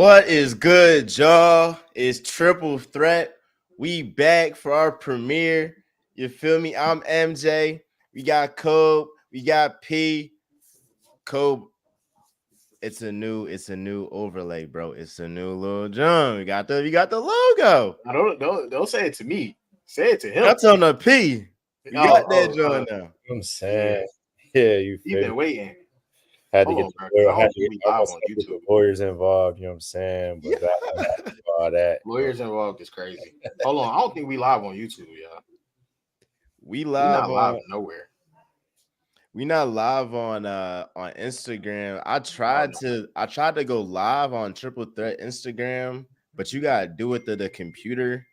What is good, y'all? It's Triple Threat. We back for our premiere. You feel me? I'm MJ. We got Kobe. We got P. Kobe. It's a new overlay, bro. It's a new little John. We got the logo. Don't say it to me. Say it to him. That's on the P. We got that John now. I'm saying, yeah, you You've been waiting. had to get the lawyers involved. You know what I'm saying? But all that lawyers involved is crazy. Hold on, I don't think we live on YouTube, y'all. We not live nowhere. We not live on Instagram. I tried to go live on Triple Threat Instagram, but you gotta do it to the computer,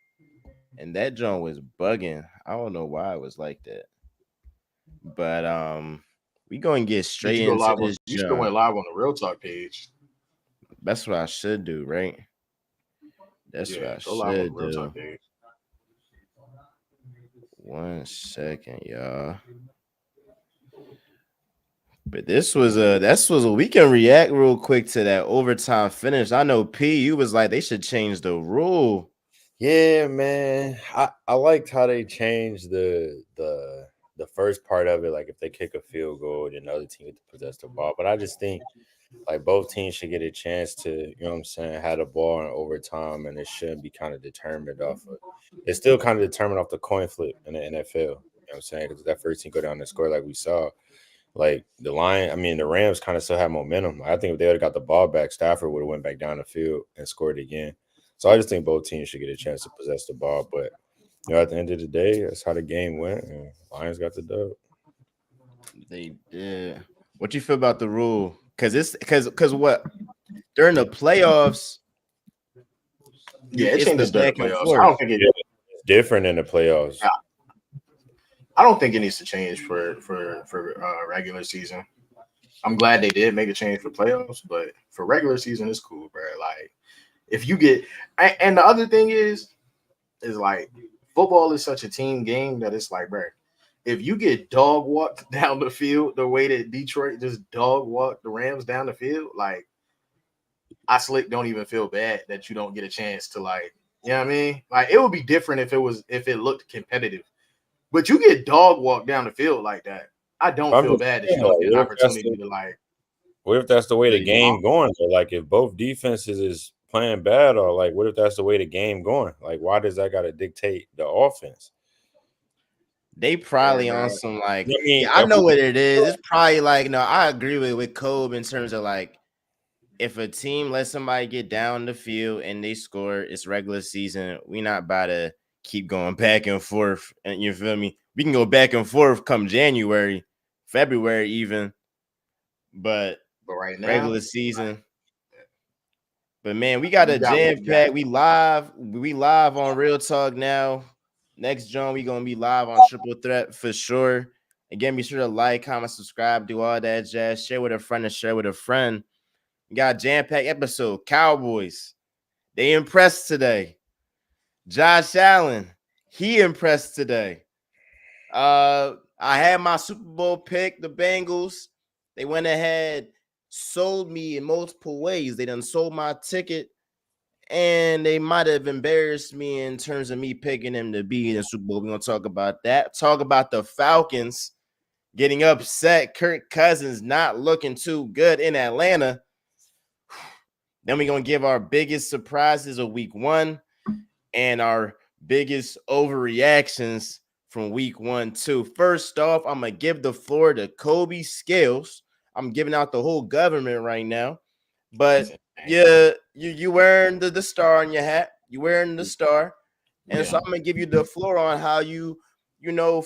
and that joint was bugging. I don't know why it was like that. But we gonna get straight into this. You still went live on the Real Talk page. That's what I should do, right? That's what I should do. 1 second, y'all. But this was a we can react real quick to that overtime finish. I know P, you was like they should change the rule. Yeah, man. I liked how they changed the first part of it. Like if they kick a field goal, then the other team get to possess the ball. But I just think like both teams should get a chance to, you know what I'm saying, have the ball in overtime, and it shouldn't be kind of determined off of. It's still kind of determined off the coin flip in the NFL. You know what I'm saying? Because that first team go down and score like we saw. Like the Rams kind of still have momentum. I think if they would have got the ball back, Stafford would have went back down the field and scored again. So I just think both teams should get a chance to possess the ball. But at the end of the day, that's how the game went. And Lions got the dub. They did. What you feel about the rule? Because what during the playoffs? Yeah, it changes the playoffs. I don't think it's different in the playoffs. Yeah. I don't think it needs to change for regular season. I'm glad they did make a change for playoffs, but for regular season, it's cool, bro. Like, if you get – and the other thing is like football is such a team game that it's like, bro, if you get dog walked down the field the way that Detroit just dog walked the Rams down the field, like, I don't even feel bad that you don't get a chance to, like, you know what I mean? Like, it would be different if it looked competitive. But you get dog walked down the field like that. I don't feel bad that you don't get an opportunity to, like. What if that's the way the game going? Or like if both defenses is playing bad, or like what if that's the way the game going? Like why does that got to dictate the offense? They probably on some like. I know what it is. It's probably like I agree with Kobe in terms of like if a team lets somebody get down the field and they score, it's regular season. We not about to keep going back and forth, and you feel me? We can go back and forth come January, February even, but right now, regular season. But man, we got a jam pack. We live on Real Talk now. Next, John, we gonna be live on Triple Threat for sure. Again, be sure to like, comment, subscribe, do all that jazz. Share with a friend and share with a friend. We got a jam pack episode. Cowboys, they impressed today. Josh Allen, he impressed today. I had my Super Bowl pick, the Bengals. They went ahead, sold me in multiple ways. They done sold my ticket, and they might have embarrassed me in terms of me picking them to be in the Super Bowl. We're going to talk about that. Talk about the Falcons getting upset. Kirk Cousins not looking too good in Atlanta. Then we're going to give our biggest surprises of week one and our biggest overreactions from week 1, 2. First off, I'm going to give the floor to Kobe Scales. I'm giving out the whole government right now. But yeah, you wearing the star on your hat. You wearing the star. And so I'm going to give you the floor on how you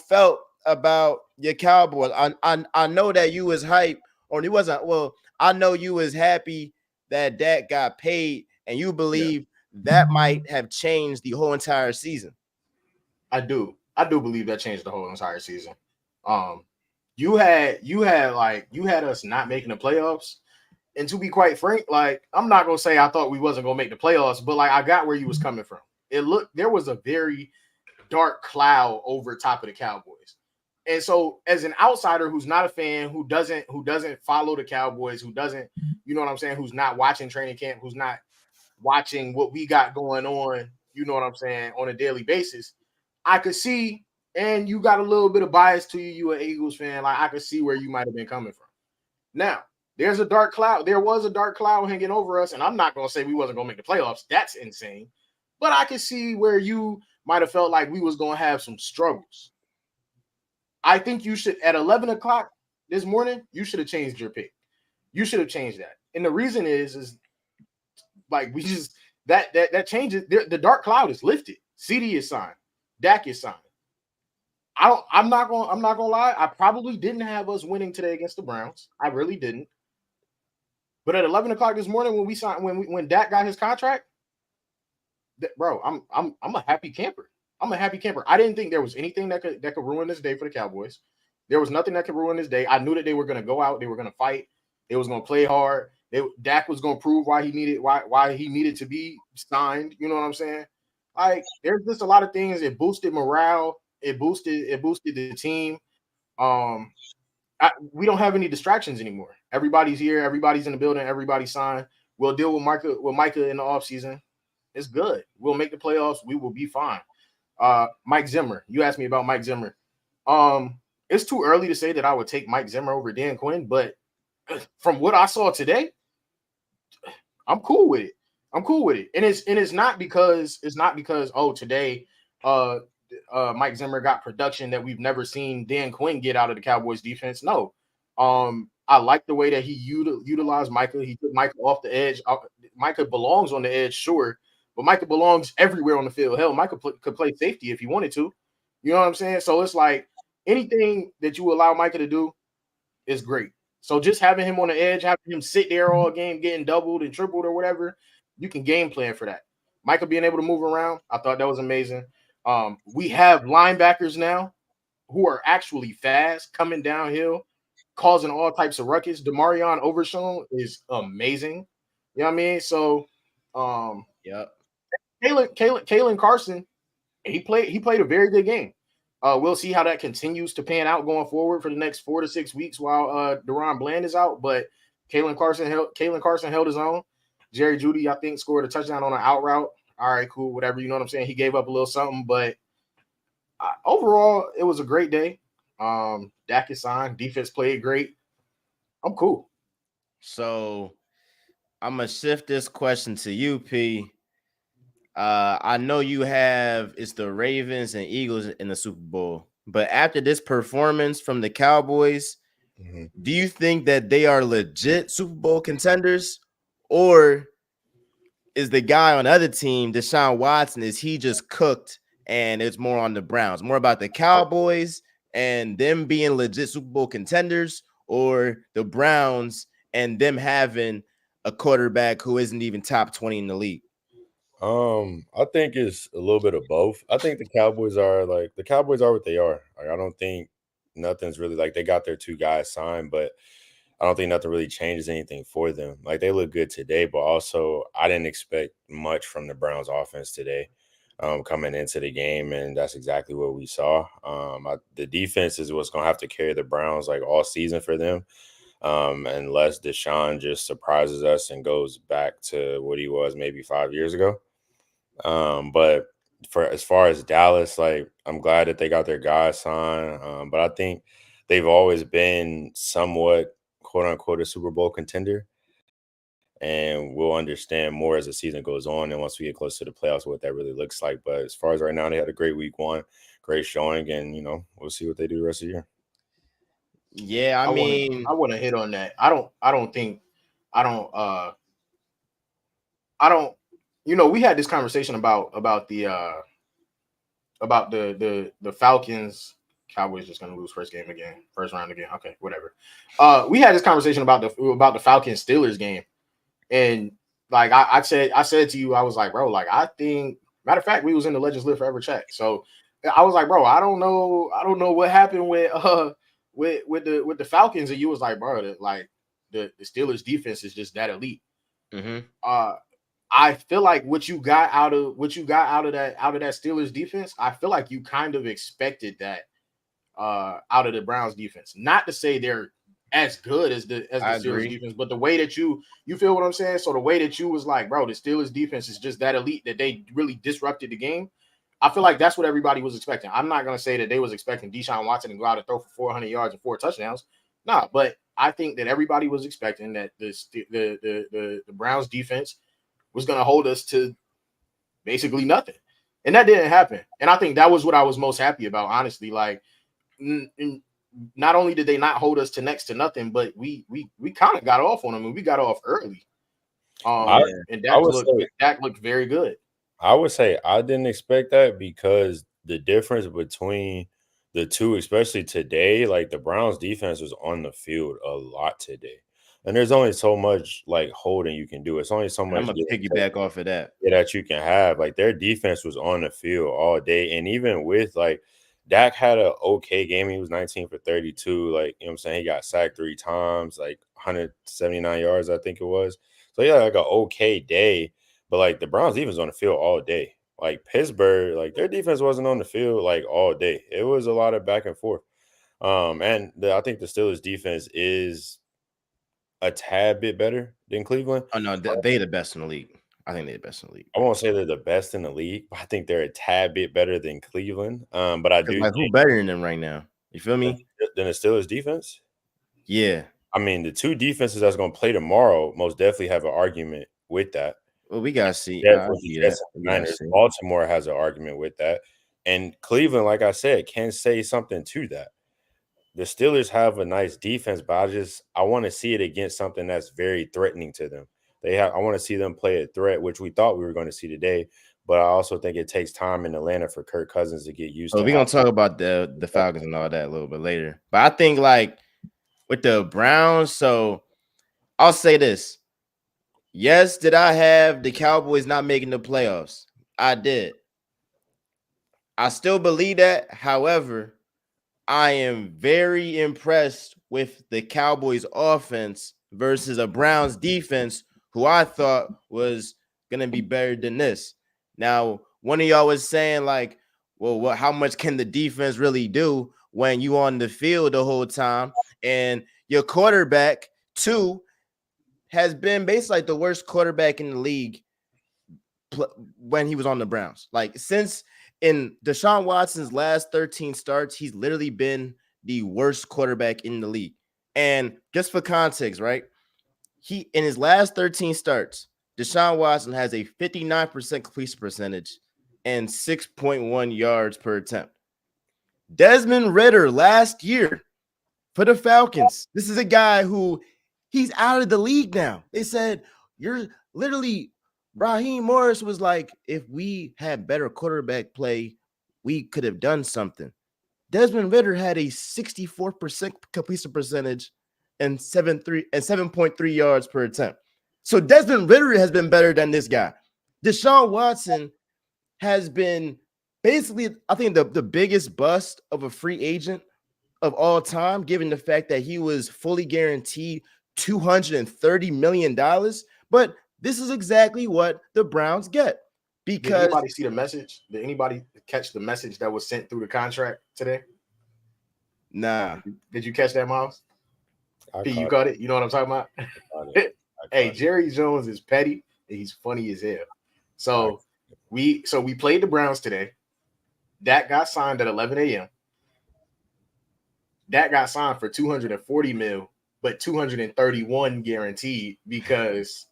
felt about your Cowboys. I know that you was hype, or you wasn't. Well, I know you was happy that Dak got paid, and you believe that might have changed the whole entire season. I do believe that changed the whole entire season. You had us not making the playoffs, and to be quite frank, like I'm not gonna say I thought we wasn't gonna make the playoffs, but like I got where you was coming from. There was a very dark cloud over top of the Cowboys, and so as an outsider who's not a fan, who doesn't follow the Cowboys, who doesn't, you know what I'm saying, who's not watching training camp, who's not watching what we got going on, you know what I'm saying, on a daily basis, I could see, and you got a little bit of bias to you, you an Eagles fan, like I could see where you might have been coming from. Now, there's a dark cloud. There was a dark cloud hanging over us, and I'm not going to say we wasn't going to make the playoffs. That's insane. But I could see where you might have felt like we was going to have some struggles. I think you should, at 11 o'clock this morning, you should have changed your pick. You should have changed that. And the reason is like we just, that changes. The dark cloud is lifted. CD is signed. Dak is signed. I'm not gonna lie. I probably didn't have us winning today against the Browns. I really didn't. But at 11 o'clock this morning, when we signed, when Dak got his contract, bro, I'm a happy camper. I'm a happy camper. I didn't think there was anything that could ruin this day for the Cowboys. There was nothing that could ruin this day. I knew that they were gonna go out, they were gonna fight, they was gonna play hard. Dak was gonna prove why he needed to be signed. You know what I'm saying? Like, there's just a lot of things. It boosted morale. It boosted the team. We don't have any distractions anymore. Everybody's here. Everybody's in the building. Everybody's signed. We'll deal with Micah in the offseason. It's good. We'll make the playoffs. We will be fine. Mike Zimmer. You asked me about Mike Zimmer. It's too early to say that I would take Mike Zimmer over Dan Quinn, but from what I saw today, I'm cool with it. I'm cool with it. And it's not because today Mike Zimmer got production that we've never seen Dan Quinn get out of the Cowboys defense. No. I like the way that he utilized Micah. He took Micah off the edge. Micah belongs on the edge, sure, but Micah belongs everywhere on the field. Hell, Micah could play safety if he wanted to. You know what I'm saying? So it's like anything that you allow Micah to do is great. So just having him on the edge, having him sit there all game, getting doubled and tripled or whatever, you can game plan for that. Micah being able to move around, I thought that was amazing. We have linebackers now who are actually fast, coming downhill, causing all types of ruckus. Demarion Overshown is amazing. You know what I mean? So, yep. Kalen Carson, he played a very good game. We'll see how that continues to pan out going forward for the next 4 to 6 weeks while Deron Bland is out. But Kalen Carson held his own. Jerry Jeudy, I think, scored a touchdown on an out route. All right, cool, whatever. You know what I'm saying? He gave up a little something, but overall, it was a great day. Dak is signed. Defense played great. I'm cool. So I'm gonna shift this question to you, P. I know you have it's the Ravens and Eagles in the Super Bowl, but after this performance from the Cowboys, do you think that they are legit Super Bowl contenders, or is the guy on the other team, Deshaun Watson, is he just cooked and it's more on the Browns, more about the Cowboys and them being legit Super Bowl contenders, or the Browns and them having a quarterback who isn't even top 20 in the league? I think it's a little bit of both. I think the Cowboys are what they are. Like, I don't think nothing's really like they got their two guys signed, but I don't think nothing really changes anything for them. Like, they look good today, but also I didn't expect much from the Browns offense today coming into the game, and that's exactly what we saw. The defense is what's going to have to carry the Browns like all season for them, unless Deshaun just surprises us and goes back to what he was maybe 5 years ago. But for as far as Dallas, like, I'm glad that they got their guys signed, but I think they've always been somewhat quote unquote a Super Bowl contender, and we'll understand more as the season goes on and once we get close to the playoffs what that really looks like. But as far as right now, they had a great week one, great showing, and we'll see what they do the rest of the year. Yeah, I mean, I want to hit on that. I don't. We had this conversation about the Falcons. Cowboys just gonna lose first round again. Okay, whatever. We had this conversation about the Falcons Steelers game, and like I said to you, I was like, bro, like I think, matter of fact, we was in the Legends Live Forever chat, so I was like, bro, I don't know what happened with the Falcons, and you was like, bro, the Steelers defense is just that elite. I feel like what you got out of that Steelers defense, I feel like you kind of expected that out of the Browns defense. Not to say they're as good as the I Steelers agree. defense. But the way that you feel what I'm saying? So the way that you was like, bro, the Steelers defense is just that elite that they really disrupted the game. I feel like that's what everybody was expecting. I'm not going to say that they was expecting Deshaun Watson to go out and throw for 400 yards and 4 touchdowns. Nah, but I think that everybody was expecting that the Browns defense was going to hold us to basically nothing. And that didn't happen. And I think that was what I was most happy about, honestly. Like, not only did they not hold us to next to nothing, but we kind of got off on them, and we got off early. And Dak looked very good. I would say I didn't expect that because the difference between the two, especially today, like the Browns defense was on the field a lot today. And there's only so much like holding you can do. It's only so much I'm gonna piggyback off of that. that you can have. Like their defense was on the field all day. And even with like Dak had an okay game. He was 19 for 32. Like, you know what I'm saying? He got sacked 3 times, like 179 yards, I think it was. So yeah, like an okay day. But like the Browns defense on the field all day. Like Pittsburgh, like their defense wasn't on the field like all day. It was a lot of back and forth. I think the Steelers defense is a tad bit better than Cleveland. Oh no, they the best in the league. I think they're the best in the league. I won't say they're the best in the league, but I think they're a tad bit better than Cleveland. But I do like who better than them right now? You feel me? Than the Steelers defense? Yeah. I mean, the two defenses that's going to play tomorrow most definitely have an argument with that. Well, we gotta see. Baltimore has an argument with that, and Cleveland, like I said, can say something to that. The Steelers have a nice defense, but I want to see it against something that's very threatening to them. I want to see them play a threat, which we thought we were going to see today. But I also think it takes time in Atlanta for Kirk Cousins to get used to. We're gonna talk about the Falcons and all that a little bit later. But I think like with the Browns, so I'll say this. Yes, did I have the Cowboys not making the playoffs? I did. I still believe that. However, I am very impressed with the Cowboys offense versus a Browns defense who I thought was going to be better than this. Now, one of y'all was saying like, well, how much can the defense really do when you on the field the whole time? And your quarterback, too, has been basically like the worst quarterback in the league when he was on the Browns. Like since in Deshaun Watson's last 13 starts, he's literally been the worst quarterback in the league. And just for context, right? He in his last 13 starts, Deshaun Watson has a 59% completion percentage and 6.1 yards per attempt. Desmond Ridder last year for the Falcons. This is a guy who he's out of the league now. They said, you're literally, Raheem Morris was like, if we had better quarterback play, we could have done something. Desmond Ridder had a 64% completion percentage and 7.3 yards per attempt. So Desmond Ridder has been better than this guy. Deshaun Watson has been basically, I think, the biggest bust of a free agent of all time, given the fact that he was fully guaranteed $230 million. But this is exactly what the Browns get. Because did anybody see the message? Did anybody catch the message that was sent through the contract today? Nah. Did you catch that, Miles? You caught it? You know what I'm talking about? Hey, Jerry Jones is petty and he's funny as hell. So we played the Browns today. Dak got signed at 11 a.m. Dak got signed for $240 million, but 231 guaranteed because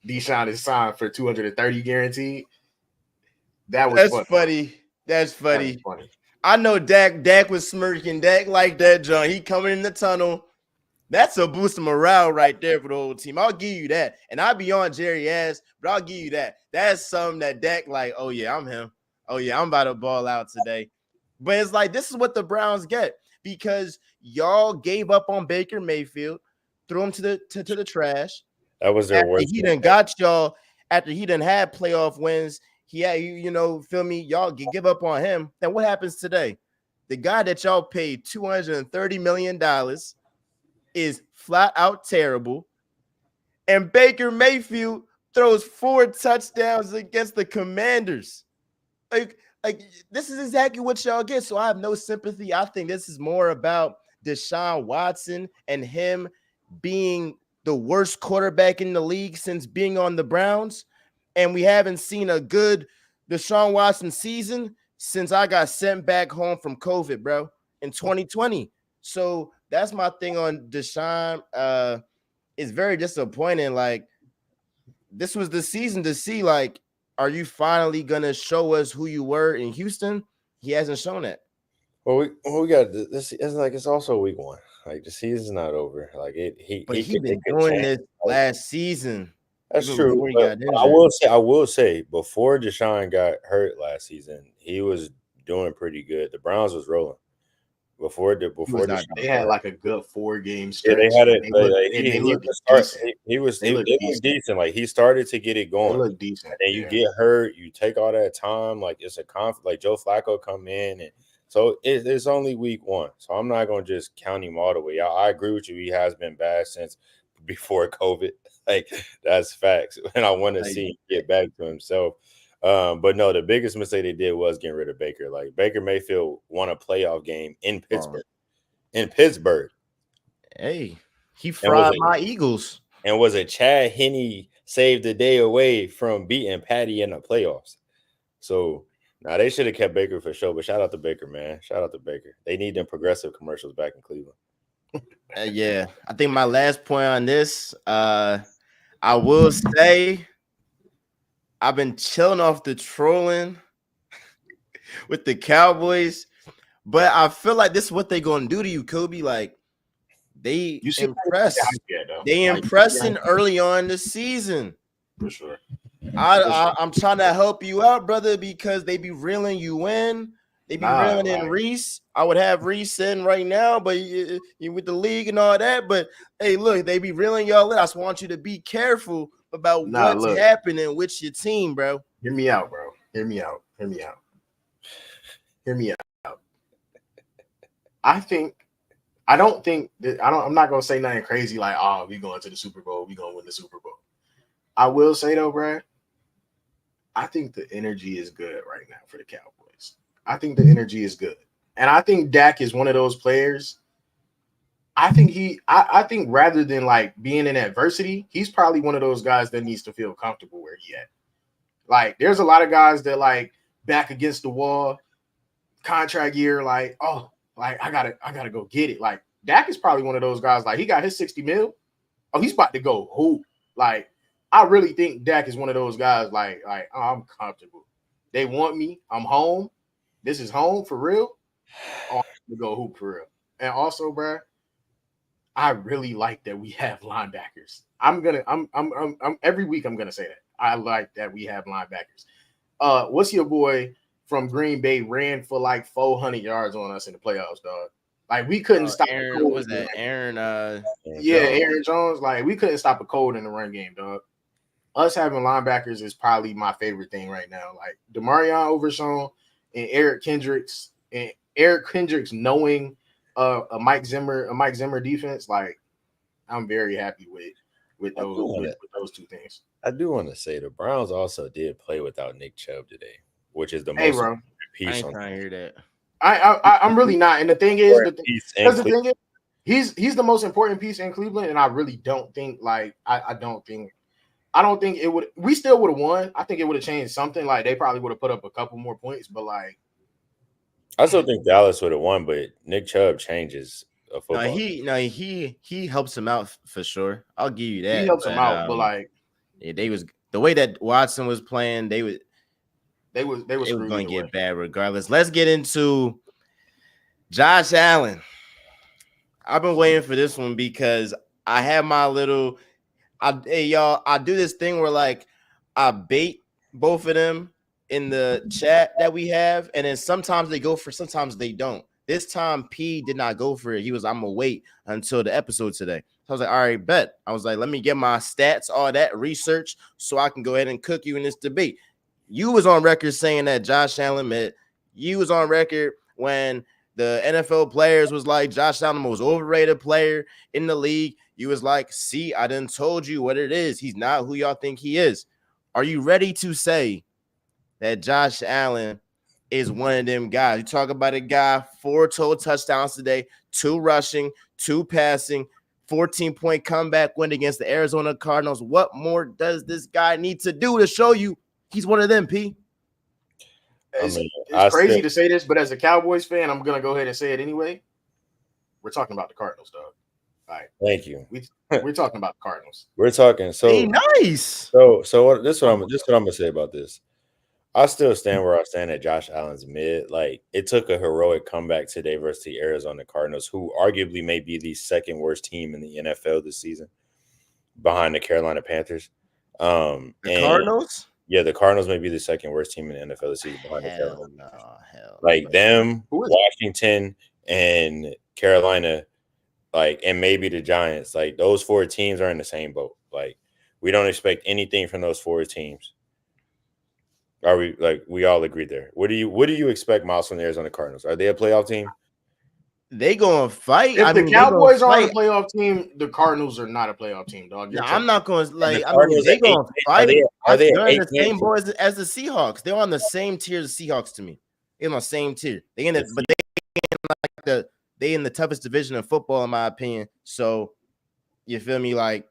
Deshaun is signed for 230 guaranteed. That's funny. That's funny. I know Dak was smirking. Dak like that, John. He coming in the tunnel. That's a boost of morale right there for the whole team. I'll give you that. And I'll be on Jerry ass, but I'll give you that. That's something that Dak like, oh, yeah, I'm him. Oh, yeah, I'm about to ball out today. But it's like, this is what the Browns get because y'all gave up on Baker Mayfield, threw him to the trash. That was their worst. He done got y'all after he done had playoff wins. He had, feel me? Y'all give up on him. Then what happens today? The guy that y'all paid $230 million is flat out terrible. And Baker Mayfield throws 4 touchdowns against the Commanders. Like this is exactly what y'all get. So I have no sympathy. I think this is more about Deshaun Watson and him being the worst quarterback in the league since being on the Browns. And we haven't seen a good Deshaun Watson season since I got sent back home from COVID, bro, in 2020. So that's my thing on Deshaun. It's very disappointing. Like, this was the season to see, like, are you finally gonna show us who you were in Houston? He hasn't shown that. Well, we got this. It's like it's also week 1. Like the season's not over. Like But he he could been doing change. this last season. That's even true. before he But got injured. I will say, before Deshaun got hurt last season, he was doing pretty good. The Browns was rolling before Deshaun. They had like a good 4-game Yeah, stretch. they had it. They looked decent. They looked decent. decent. Like he started to get it They going. look decent. And then you get hurt, you take all that time. Like it's a conflict. Like Joe Flacco come in, and so it's only week 1. So I'm not gonna just count him all the way. I agree with you. He has been bad since before COVID. Like that's facts. And I want to see him get back to himself. But no, the biggest mistake they did was getting rid of Baker. Like Baker Mayfield won a playoff game in Pittsburgh. Hey, he fried my Eagles. And was a Chad Henne saved the day away from beating Patty in the playoffs. So now they should have kept Baker for sure. But shout out to Baker, man. Shout out to Baker. They need them progressive commercials back in Cleveland. Yeah, I think my last point on this, I will say I've been chilling off the trolling with the Cowboys, but I feel like this is what they're going to do to you, Kobe. Like, they impressing early on the season. For sure. I'm trying to help you out, brother, because they be reeling you in. They be reeling in Reese. I would have Reese in right now, but you with the league and all that. But hey, look, they be reeling y'all in. I just want you to be careful about what's happening with your team, bro. Hear me out, bro. Hear me out. I'm not gonna say nothing crazy like, oh, we going to the Super Bowl, we gonna win the Super Bowl. I will say though, Brad, I think the energy is good right now for the Cowboys. I think the energy is good. And I think Dak is one of those players. I think rather than like being in adversity, he's probably one of those guys that needs to feel comfortable where he at. Like, there's a lot of guys that like back against the wall, contract year, like, oh, like I gotta go get it. Like, Dak is probably one of those guys, like he got his 60 mil. Oh, he's about to go hoop. Like, I really think Dak is one of those guys, like oh, I'm comfortable. They want me. I'm home. This is home for real. Oh, I'm gonna go hoop for real. And also, bro, I really like that we have linebackers. I'm every week I'm gonna say that. I like that we have linebackers. What's your boy from Green Bay ran for like 400 yards on us in the playoffs, dog? Like, we couldn't stop. Aaron, what was that? Aaron Aaron Jones. Like, we couldn't stop a cold in the run game, dog. Us having linebackers is probably my favorite thing right now. Like, Demarion Overshown and Eric Kendricks knowing a Mike Zimmer defense, like, I'm very happy with those two things. I do want to say the Browns also did play without Nick Chubb today, which is the most important piece. I ain't trying to hear that. I'm really not. And the thing is, he's the most important piece in Cleveland, and I really don't think I don't think it would. We still would have won. I think it would have changed something. Like, they probably would have put up a couple more points, but like, I still think Dallas would have won. But Nick Chubb changes a football. He helps him out for sure. I'll give you that. He helps him out, but like, they was the way that Watson was playing. They was going to get bad regardless. Let's get into Josh Allen. I've been waiting for this one because I have my little. Hey y'all, I do this thing where like I bait both of them in the chat that we have, and then sometimes they go for, sometimes they don't. This time P did not go for it. He was, I'm gonna wait until the episode today. So I was like, all right, bet. I was like, let me get my stats, all that research, so I can go ahead and cook you in this debate. You was on record saying that Josh Allen met. You was on record when the NFL players was like Josh Allen, the most overrated player in the league. You was like, see, I done told you what it is. He's not who y'all think he is. Are you ready to say that Josh Allen is one of them guys. You talk about a guy, 4 total touchdowns today, 2 rushing, 2 passing, 14-point comeback win against the Arizona Cardinals. What more does this guy need to do to show you he's one of them, P? It's crazy to say this, but as a Cowboys fan, I'm gonna go ahead and say it anyway. We're talking about the Cardinals, dog. All right. Thank you. We're talking about the Cardinals. We're talking. So hey, nice. So this is what I'm gonna say about this. I still stand where I stand at Josh Allen's mid. Like, it took a heroic comeback today versus the Arizona Cardinals, who arguably may be the second worst team in the NFL this season, behind the Carolina Panthers. The Cardinals? Yeah, the Cardinals may be the second worst team in the NFL this season behind the Carolina. Like, Washington and Carolina, like, and maybe the Giants. Like, those 4 teams are in the same boat. Like, we don't expect anything from those 4 teams. Are we, like, we all agree there? What do you expect, Miles, from the Arizona Cardinals? Are they a playoff team? They gonna fight. If the Cowboys are a playoff team, the Cardinals are not a playoff team, dog. No, I'm not going to like. I mean, they gonna fight. They're the same boys as the Seahawks. They're on the same tier as the Seahawks to me. They're on the same tier. They in the toughest division of football, in my opinion. So you feel me? Like,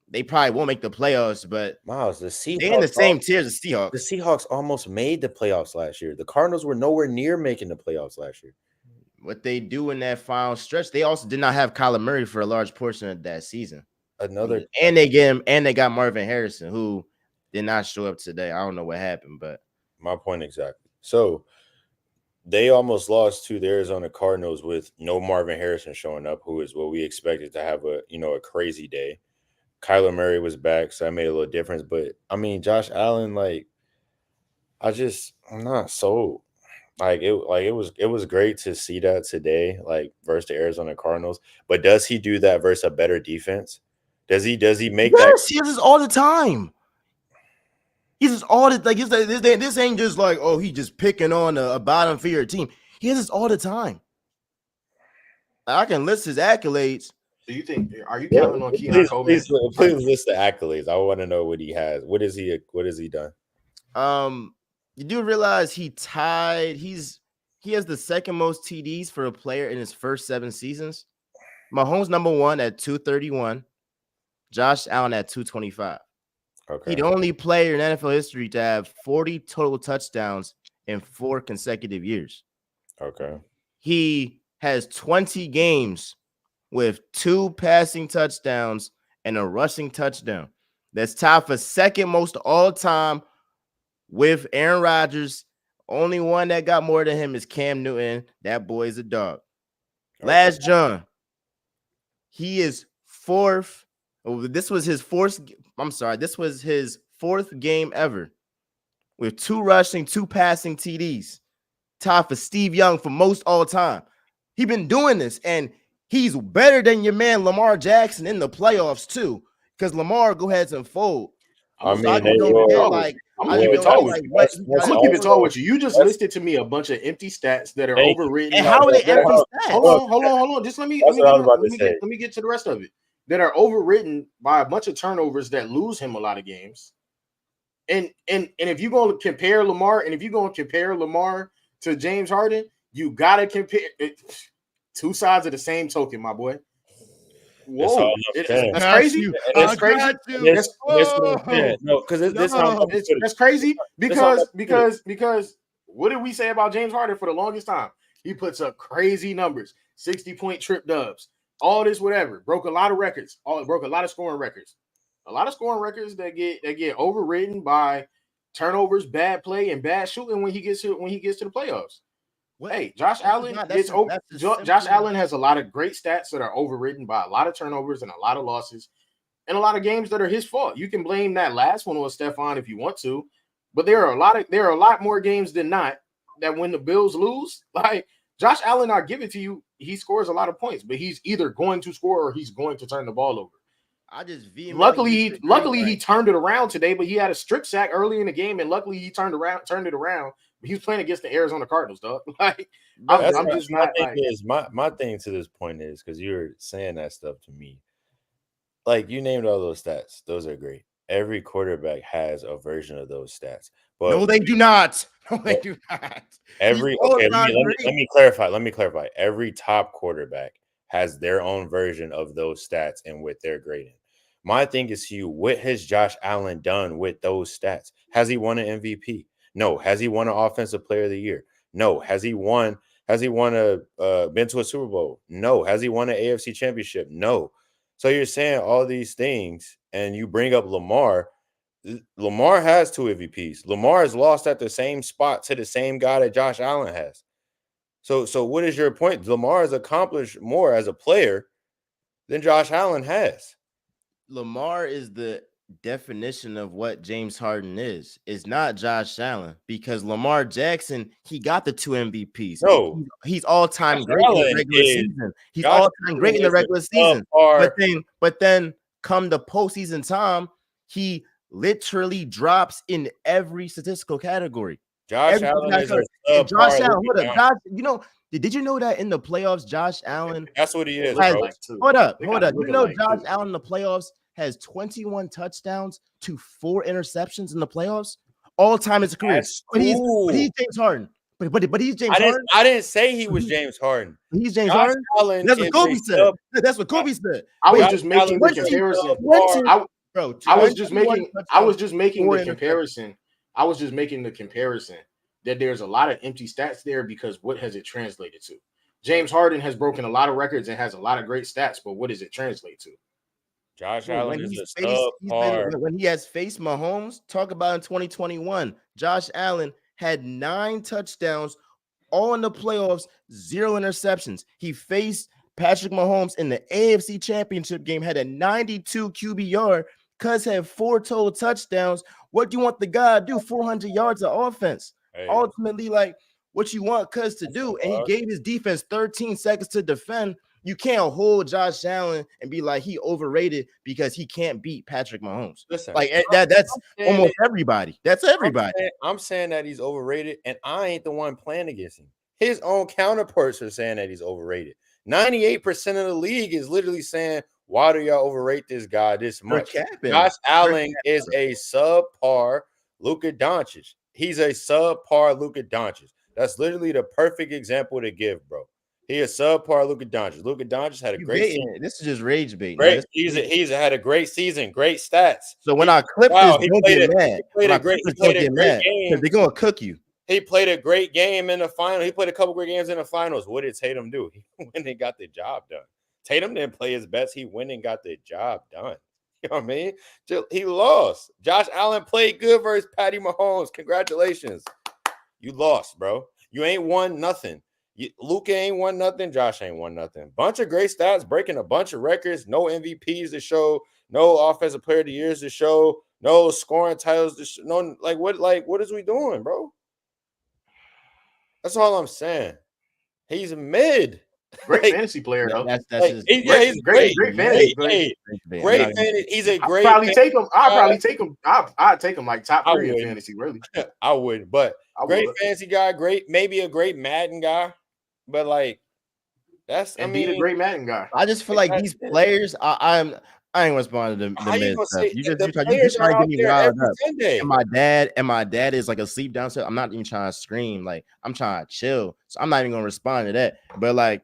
they probably won't make the playoffs, but Miles, the Seahawks, they're in the same tier as the Seahawks. The Seahawks almost made the playoffs last year. The Cardinals were nowhere near making the playoffs last year. What they do in that final stretch, they also did not have Kyler Murray for a large portion of that season. And they got Marvin Harrison, who did not show up today. I don't know what happened, but my point exactly. So they almost lost to the Arizona Cardinals with no Marvin Harrison showing up, who is what we expected to have a crazy day. Kyler Murray was back, so that made a little difference. But I mean, Josh Allen, like, I'm not sold. It was great to see that today, like, versus the Arizona Cardinals. But does he do that versus a better defense? Does he make that? Yes, he does this all the time. He's just all the like. This ain't just like, oh, he just picking on a bottom feeder team. He does this all the time. I can list his accolades. Do you think? Are you counting on Keon Coleman? Please list the accolades. I want to know what he has. What has he done? You do realize he has the second most TDs for a player in his first 7 seasons. Mahomes number 1 at 231, Josh Allen at 225. Okay. He's the only player in NFL history to have 40 total touchdowns in 4 consecutive years. Okay. He has 20 games with 2 passing touchdowns and a rushing touchdown. That's tied for second most all time with Aaron Rodgers. Only one that got more than him is Cam Newton. That boy is a dog. Okay. Last John, he is 4th. This was his 4th. This was his 4th game ever with 2 rushing, 2 passing TDs. Tied for Steve Young for most all time. He's been doing this, and he's better than your man Lamar Jackson in the playoffs too. Because Lamar go ahead and fold. I'm gonna keep it tall with you. You just listed to me a bunch of empty stats that are overwritten. And how are they empty stats? Hold on. Just let me get to the rest of it. That are overwritten by a bunch of turnovers that lose him a lot of games. And if you're going to compare Lamar, to James Harden, you gotta compare it. 2 sides of the same token, my boy. Whoa, that's crazy. That's crazy. That's crazy because what did we say about James Harden for the longest time? He puts up crazy numbers, 60-point trip dubs, all this, whatever. Broke a lot of records. Broke a lot of scoring records. A lot of scoring records that get overridden by turnovers, bad play, and bad shooting when he gets to the playoffs. Hey, Josh Allen has a lot of great stats that are overridden by a lot of turnovers and a lot of losses and a lot of games that are his fault. You can blame that last one on Stephon if you want to, but there are a lot more games than not that when the Bills lose, like Josh Allen, I'll give it to you, he scores a lot of points, but he's either going to score or he's going to turn the ball over. Luckily he turned it around today, but he had a strip sack early in the game, and luckily he turned it around. He was playing against the Arizona Cardinals, dog. Like, I'm just not. My thing to this point is because you were saying that stuff to me. Like, you named all those stats; those are great. Every quarterback has a version of those stats. But no, they do not. No, they do not. Let me clarify. Every top quarterback has their own version of those stats and with their grading. My thing is to you, what has Josh Allen done with those stats? Has he won an MVP? No. Has he won an Offensive Player of the Year? No. Has he been to a Super Bowl? No. Has he won an AFC Championship? No. So you're saying all these things, and you bring up Lamar. Lamar has 2 MVPs. Lamar has lost at the same spot to the same guy that Josh Allen has. So what is your point? Lamar has accomplished more as a player than Josh Allen has. Lamar is the definition of what James Harden is. It's not Josh Allen, because Lamar Jackson, he got the 2 MVPs. No, he's all-time great in the regular season. He's all-time great in the regular season. But then come the postseason time, he literally drops in every statistical category. Josh Allen is Josh Allen, hold up. Josh, did you know that in the playoffs, Josh Allen? That's what he is, bro. Hold up. You know, Josh Allen in the playoffs has 21 touchdowns to 4 interceptions in the playoffs, all time in his career. But he's James Harden. But he's James Harden. I didn't say he was James Harden. He's James Harden. That's what Kobe said. That's what Kobe said. I was just making the comparison. I was just making the comparison. I was just making the comparison that there's a lot of empty stats there, because what has it translated to? James Harden has broken a lot of records and has a lot of great stats, but what does it translate to? Josh Allen is a subpar. When he has faced Mahomes, talk about in 2021, Josh Allen had 9 touchdowns, all in the playoffs, 0 interceptions. He faced Patrick Mahomes in the AFC Championship game, had a 92 QBR, Cuz had 4 total touchdowns. What do you want the guy to do? 400 yards of offense. Hey. Ultimately, like, what you want Cuz to do, and he gave his defense 13 seconds to defend. You can't hold Josh Allen and be like he overrated because he can't beat Patrick Mahomes. Listen, like that's almost everybody. That's everybody. I'm saying that he's overrated, and I ain't the one playing against him. His own counterparts are saying that he's overrated. 98% of the league is literally saying, why do y'all overrate this guy this much? Josh Allen is a subpar Luka Doncic. He's a subpar Luka Doncic. That's literally the perfect example to give, bro. He is subpar Luka Doncic. Luka Doncic had a great season. This is just rage bait. Great. He's had a great season, great stats. So when I clip this, don't get mad. He played a great game. They're gonna cook you. He played a great game in the final. He played a couple great games in the finals. What did Tatum do? He went and got the job done. Tatum didn't play his best. He went and got the job done. You know what I mean? He lost. Josh Allen played good versus Patty Mahomes. Congratulations. You lost, bro. You ain't won nothing. Luka ain't won nothing. Josh ain't won nothing. Bunch of great stats, breaking a bunch of records. No MVPs to show. No Offensive Player of the Years to show. No scoring titles to show. No, what is we doing, bro? That's all I'm saying. He's mid. Great fantasy player, though. He's great fantasy. Great fantasy. He's a great. I'll take him like top 3 in fantasy. Really, I would, but great fantasy guy. Maybe a great Madden guy. But a great Madden guy. I just feel like these players. I ain't responding to the mid stuff. You trying to get me riled up. And my dad is like asleep downstairs. I'm not even trying to scream. Like, I'm trying to chill. So I'm not even gonna respond to that. But like,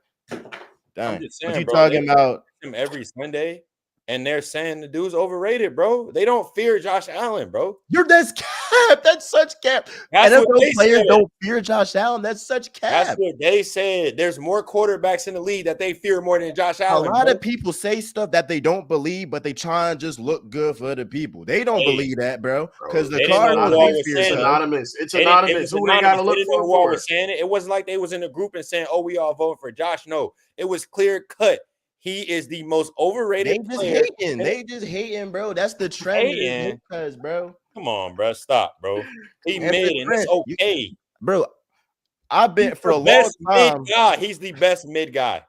dang, what you talking about? Him every Sunday. And they're saying the dude's overrated, bro. They don't fear Josh Allen, bro. That's cap. That's such cap. NFL players don't fear Josh Allen. That's such cap. That's what they said. There's more quarterbacks in the league that they fear more than Josh Allen. A lot of people say stuff that they don't believe, but they try and just look good for other people. They don't believe that, bro. Because the Cardinals fear anonymous. It's anonymous. Who they gotta look for? It wasn't like they was in a group and saying, "Oh, we all vote for Josh." No, it was clear cut. He is the most overrated player. They just hating, bro. That's the trend. Because, bro. Come on, bro. Stop, bro. He mid and it's okay. Bro, I've been for a long time. He's the best mid guy.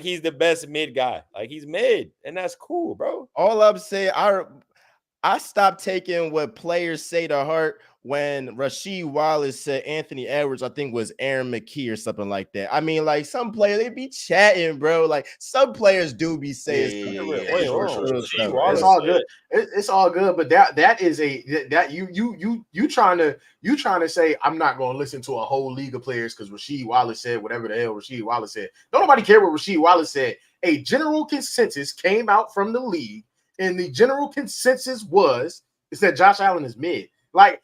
He's the best mid guy. He's mid, and that's cool, bro. All I'm saying, I stopped taking what players say to heart when Rasheed Wallace said Anthony Edwards, I think, was Aaron McKee or something like that. I mean, like some players, they be chatting, bro. Like some players do be saying Wait, hold on. real Rasheed stuff, It's Wallace bro. all said, good. It's all good, but that is that you trying to say I'm not going to listen to a whole league of players because Rasheed Wallace said whatever the hell Rasheed Wallace said. Don't nobody care what Rasheed Wallace said. A general consensus came out from the league, and the general consensus is that Josh Allen is mid. Like,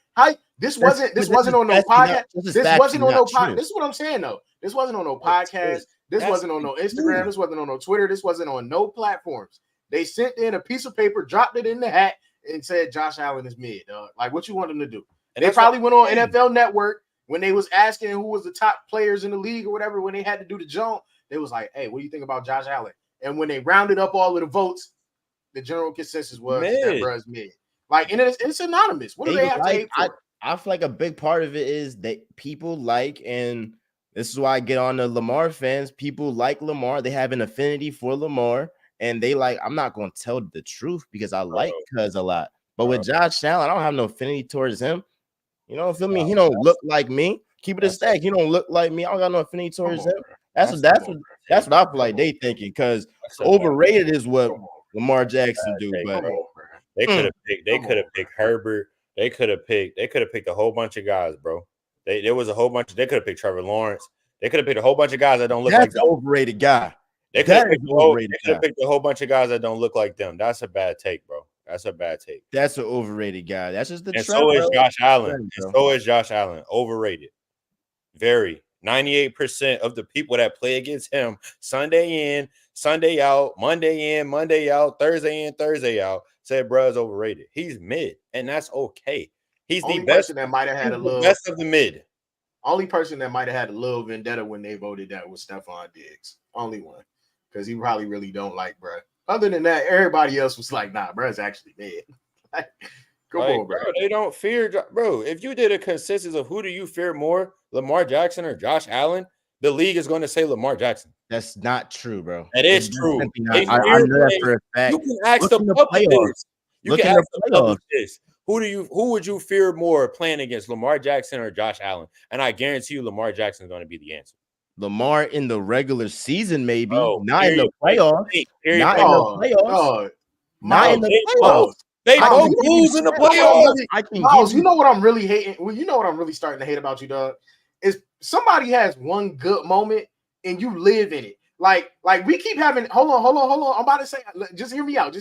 this wasn't on no podcast. This wasn't on no podcast. This is what I'm saying though. This wasn't on no podcast. This wasn't on no Instagram. This wasn't on no Twitter. This wasn't on no platforms. They sent in a piece of paper, dropped it in the hat, and said Josh Allen is mid. Like, what you want them to do? And they probably went on NFL Network when they was asking who was the top players in the league or whatever. When they had to do the jump, they was like, "Hey, what do you think about Josh Allen?" And when they rounded up all of the votes, the general consensus was that bruh's mid. Like, and it's anonymous. What do they have to hate for? I feel like a big part of it is that people like, and this is why I get on the Lamar fans. People like Lamar. They have an affinity for Lamar, and they like, I'm not going to tell the truth because I like Cuz a lot. But with Josh Allen, I don't have no affinity towards him. You know, feel me? He don't look like me. Keep it a stack. He don't look like me. I don't got no affinity towards him. That's what I feel like they thinking, because overrated is what Lamar Jackson do. But they could have picked Herbert. They could have picked a whole bunch of guys, bro. There was a whole bunch. They could have picked Trevor Lawrence. They could have picked a whole bunch of guys that don't look like them. Overrated guy. They could have picked a whole bunch of guys that don't look like them. That's a bad take, bro. That's a bad take. That's an overrated guy. That's just the and trend, so is bro. Josh Allen. And so is Josh Allen. Overrated. Very. 98% of the people that play against him Sunday in, Sunday out, Monday in, Monday out, Thursday in, Thursday out, said bruh's overrated. He's mid, and that's okay. He's only the best person that might have had a little best of the mid. Only person that might have had a little vendetta when they voted that was Stephon Diggs. Only one. Because he probably really don't like bruh. Other than that, everybody else was like, nah, bruh's actually mid. Come on, bro. They don't fear, bro. If you did a consensus of who do you fear more, Lamar Jackson or Josh Allen, the league is going to say Lamar Jackson. That's not true, bro. That is true. I know that for a fact. You can ask the public this. You can ask the public this. Who would you fear more playing against, Lamar Jackson or Josh Allen? And I guarantee you Lamar Jackson is going to be the answer. Lamar in the regular season, maybe. Oh, not in the playoffs. Not in the playoffs. Not in the playoffs. They both lose in the playoffs. Miles, you know what I'm really hating? Well, you know what I'm really starting to hate about you, dog? Is somebody has one good moment and you live in it. Like we keep having. Hold on. I'm about to say. Just hear me out.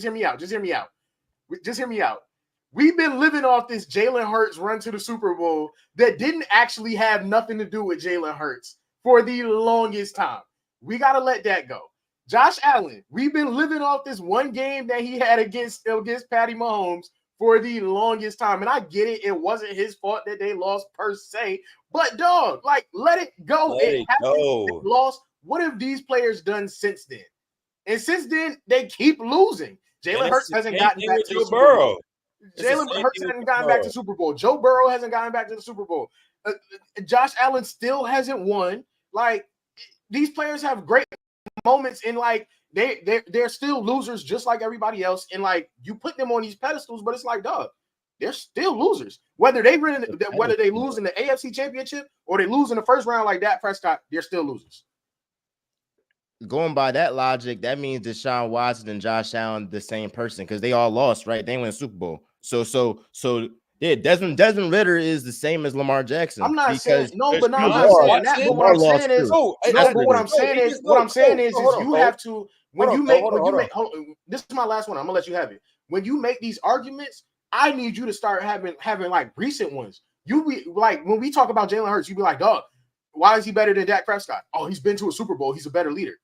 We've been living off this Jalen Hurts run to the Super Bowl that didn't actually have nothing to do with Jalen Hurts for the longest time. We got to let that go. Josh Allen, we've been living off this one game that he had against Patty Mahomes for the longest time. And I get it. It wasn't his fault that they lost per se. But, dog, like, let it go. It happened. They lost. What have these players done since then? And since then, they keep losing. Jalen Hurts hasn't gotten back to the Super Bowl. Jalen Hurts hasn't gotten back to the Super Bowl. Joe Burrow hasn't gotten back to the Super Bowl. Josh Allen still hasn't won. Like, these players have great moments, and like they're still losers just like everybody else. And like, you put them on these pedestals, but it's like, dog, they're still losers. Whether they lose in the AFC Championship or they lose in the first round like Dak Prescott, they're still losers. Going by that logic, that means Deshaun Watson and Josh Allen the same person, because they all lost, right? They win the Super Bowl. So yeah, Desmond Ritter is the same as Lamar Jackson. I'm not saying no, but not saying that. But what I'm saying is you have to when you make this is my last one. I'm gonna let you have it. When you make these arguments, I need you to start having like recent ones. You be like, when we talk about Jalen Hurts, you be like, dog, why is he better than Dak Prescott? Oh, he's been to a Super Bowl. He's a better leader.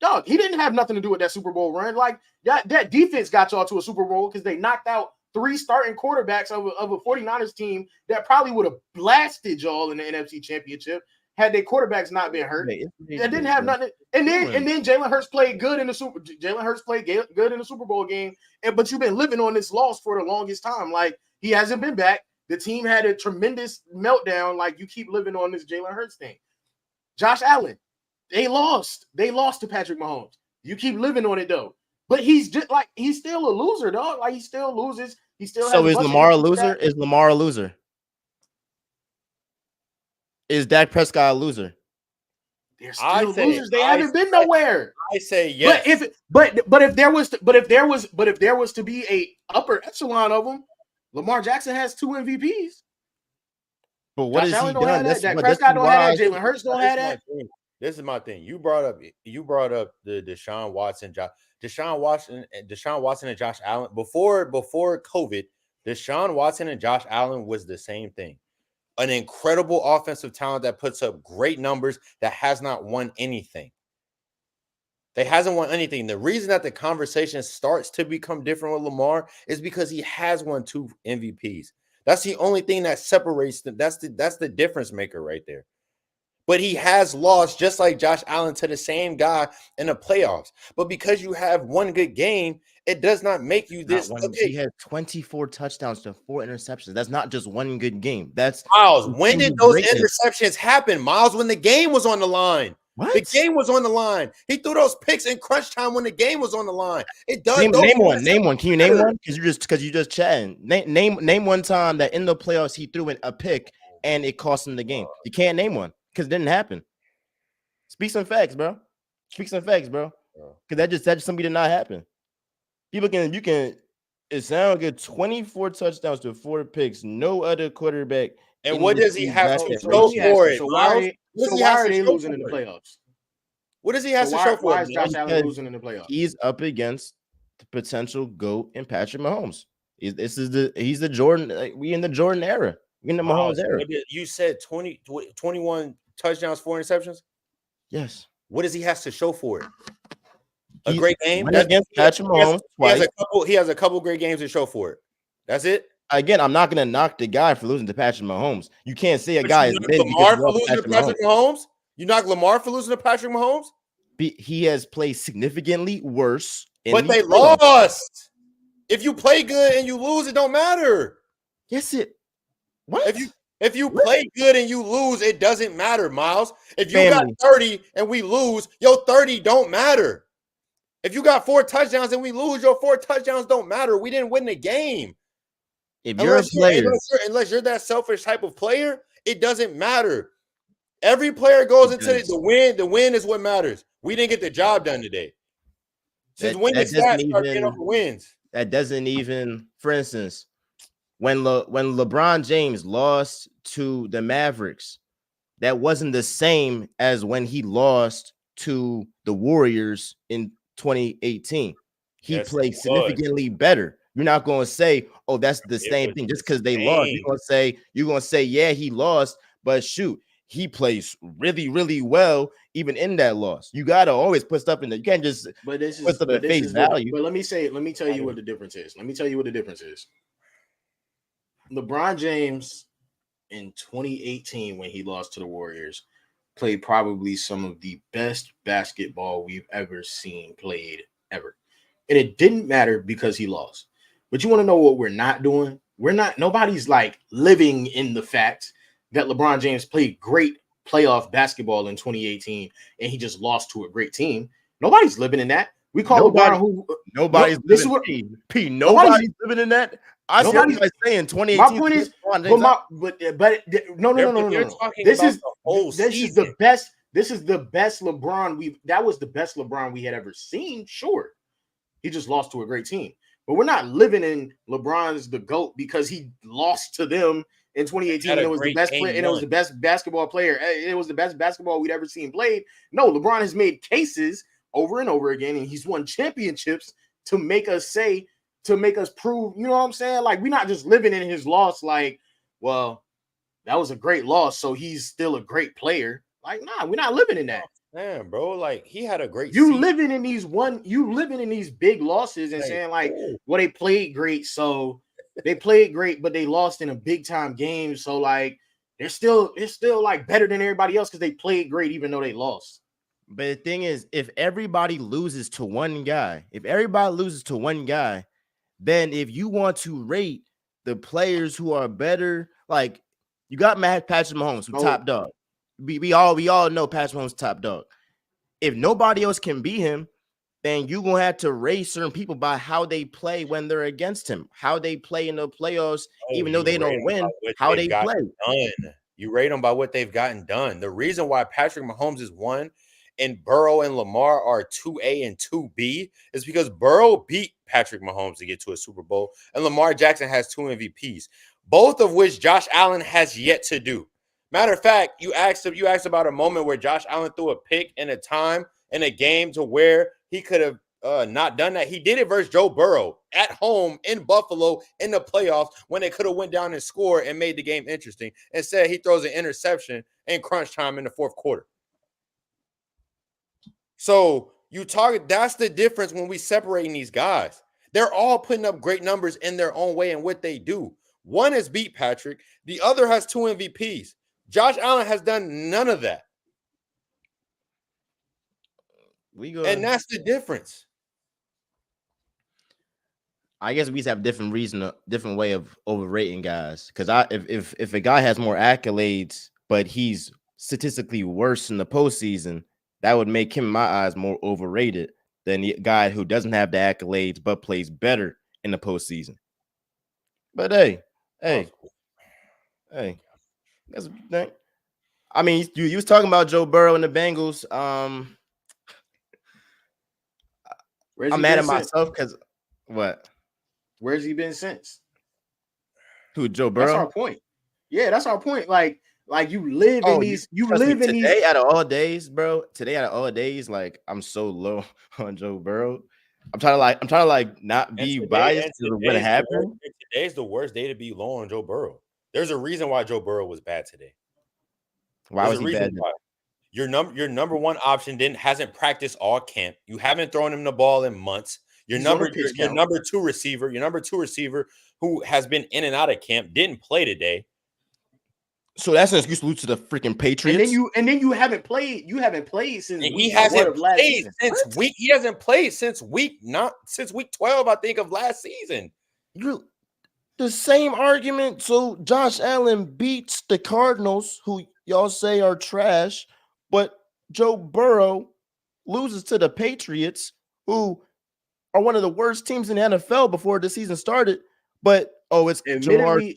Dog, he didn't have nothing to do with that Super Bowl run. Like that defense got y'all to a Super Bowl because they knocked out 3 starting quarterbacks of a 49ers team that probably would have blasted y'all in the NFC Championship had their quarterbacks not been hurt. That didn't have nothing. And then Jalen Hurts played good in the Super. Jalen Hurts played good in the Super Bowl game. But you've been living on this loss for the longest time. Like, he hasn't been back. The team had a tremendous meltdown. Like, you keep living on this Jalen Hurts thing. Josh Allen, they lost. They lost to Patrick Mahomes. You keep living on it though. But he's just like, he's still a loser, dog. Like, he still loses He still has. So a is bunch of Lamar a games for loser? that. Is Lamar a loser? Is Dak Prescott a loser? They're still losers. They I haven't been nowhere. I say yes. But if there was to be a upper echelon of them, Lamar Jackson has 2 MVPs. But what Josh has he Allen don't done? have that. That's Dak what. This Prescott is don't have why. that. Jalen Hurts don't have that. This is my thing. You brought up the Deshaun Watson and Josh Allen before COVID. Deshaun Watson and Josh Allen was the same thing. An incredible offensive talent that puts up great numbers that has not won anything. They hasn't won anything. The reason that the conversation starts to become different with Lamar is because he has won 2 MVPs. That's the only thing that separates them. That's the difference maker right there. But he has lost, just like Josh Allen, to the same guy in the playoffs. But because you have one good game, it does not make you this. He had 24 touchdowns to 4 interceptions. That's not just one good game. That's Miles. When did those interceptions happen, Miles? When the game was on the line. What? The game was on the line. He threw those picks in crunch time when the game was on the line. It does. Name one. Can you name one? Because you just chatting. Name one time that in the playoffs he threw in a pick and it cost him the game. You can't name one because it didn't happen. Speak some facts, bro. Because that just something did not happen. You can. It sounds good. 24 touchdowns to 4 picks. No other quarterback. And what does he have to show for it? So why are they losing in the playoffs? What does he have to show for it? Why is Josh Allen losing in the playoffs? He's up against the potential GOAT in Patrick Mahomes. He's the Jordan. We in the Jordan era. We in the Mahomes era. You said 21 touchdowns, 4 interceptions? Yes. What does he have to show for it? A great game against Patrick Mahomes. He has a couple great games to show for it. That's it. Again, I'm not going to knock the guy for losing to Patrick Mahomes. You can't say a guy is mid Lamar for losing to Patrick Mahomes. You knock Lamar for losing to Patrick Mahomes. He has played significantly worse, but they lost. If you play good and you lose, it don't matter. Yes, it. What? If you play good and you lose, it doesn't matter, Miles. If you got 30 and we lose, your 30 don't matter. If you got 4 touchdowns and we lose, your 4 touchdowns don't matter. We didn't win the game. If you're a player, unless you're that selfish type of player, it doesn't matter. Every player goes into the win. The win is what matters. We didn't get the job done today. Since when did that start getting over wins? That doesn't even, for instance, when LeBron James lost to the Mavericks, that wasn't the same as when he lost to the Warriors in 2018. He played significantly better. You're not going to say, oh, that's the same thing just because they lost. You're going to say, yeah, he lost, but shoot, he plays really, really well even in that loss. You got to always put stuff in there. You can't just put stuff at face value. But let me tell you what the difference is. LeBron James in 2018, when he lost to the Warriors, played probably some of the best basketball we've ever seen played ever. And it didn't matter because he lost. But you want to know what we're not doing? Nobody's like living in the fact that LeBron James played great playoff basketball in 2018 and he just lost to a great team. Nobody's living in that. We call LeBron nobody's living in that. I see what you're saying. 2018. My point is, This is the best LeBron that was the best LeBron we had ever seen. Sure, he just lost to a great team, but we're not living in LeBron's the GOAT because he lost to them in 2018. And it was the best player, and it was the best basketball player. It was the best basketball we'd ever seen played. No, LeBron has made cases over and over again, and he's won championships to make us prove, you know what I'm saying? Like, we're not just living in his loss like, well, that was a great loss, so he's still a great player. Like, nah, we're not living in that. Man, bro, like, he had a great living in these big losses and saying like, well, they played great, but they lost in a big time game. So like they're still like better than everybody else because they played great even though they lost. But the thing is, if everybody loses to one guy, then if you want to rate the players who are better, like you got Patrick Mahomes, who's top dog. We all know Patrick Mahomes top dog. If nobody else can beat him, then you're gonna have to raise certain people by how they play when they're against him, how they play in the playoffs, even though they don't win, how they play. Done. You rate them by what they've gotten done. The reason why Patrick Mahomes is 1 and Burrow and Lamar are 2A and 2B is because Burrow beat Patrick Mahomes to get to a Super Bowl, and Lamar Jackson has 2 MVPs, both of which Josh Allen has yet to do. Matter of fact, you asked about a moment where Josh Allen threw a pick in a time in a game to where he could have not done that. He did it versus Joe Burrow at home in Buffalo in the playoffs when they could have went down and scored and made the game interesting. Instead, he throws an interception in crunch time in the fourth quarter. So that's the difference when we separating these guys. They're all putting up great numbers in their own way and what they do. One has beat Patrick. The other has 2 MVPs. Josh Allen has done none of that. And that's the difference. I guess we just have different way of overrating guys. Because if a guy has more accolades, but he's statistically worse in the postseason, that would make him, in my eyes, more overrated than the guy who doesn't have the accolades but plays better in the postseason. But hey, that's a thing. I mean, you was talking about Joe Burrow and the Bengals. I'm mad at myself because what? Where's he been since? Who, Joe Burrow? That's our point. Yeah, that's our point. Like you live in these. You live in these. Today out of all days, bro. Today out of all days, like I'm so low on Joe Burrow. I'm trying to not be biased to what happened. Today's the worst day to be low on Joe Burrow. There's a reason why Joe Burrow was bad today. Why was he bad? Your number one option hasn't practiced all camp. You haven't thrown him the ball in months. Your number two receiver who has been in and out of camp didn't play today. So that's an excuse to lose to the freaking Patriots. And then you haven't played. You haven't played since he hasn't played since week. He hasn't played since week 12, I think, of last season. You're the same argument. So Josh Allen beats the Cardinals, who y'all say are trash, but Joe Burrow loses to the Patriots, who are one of the worst teams in the NFL before the season started. But it's Jamar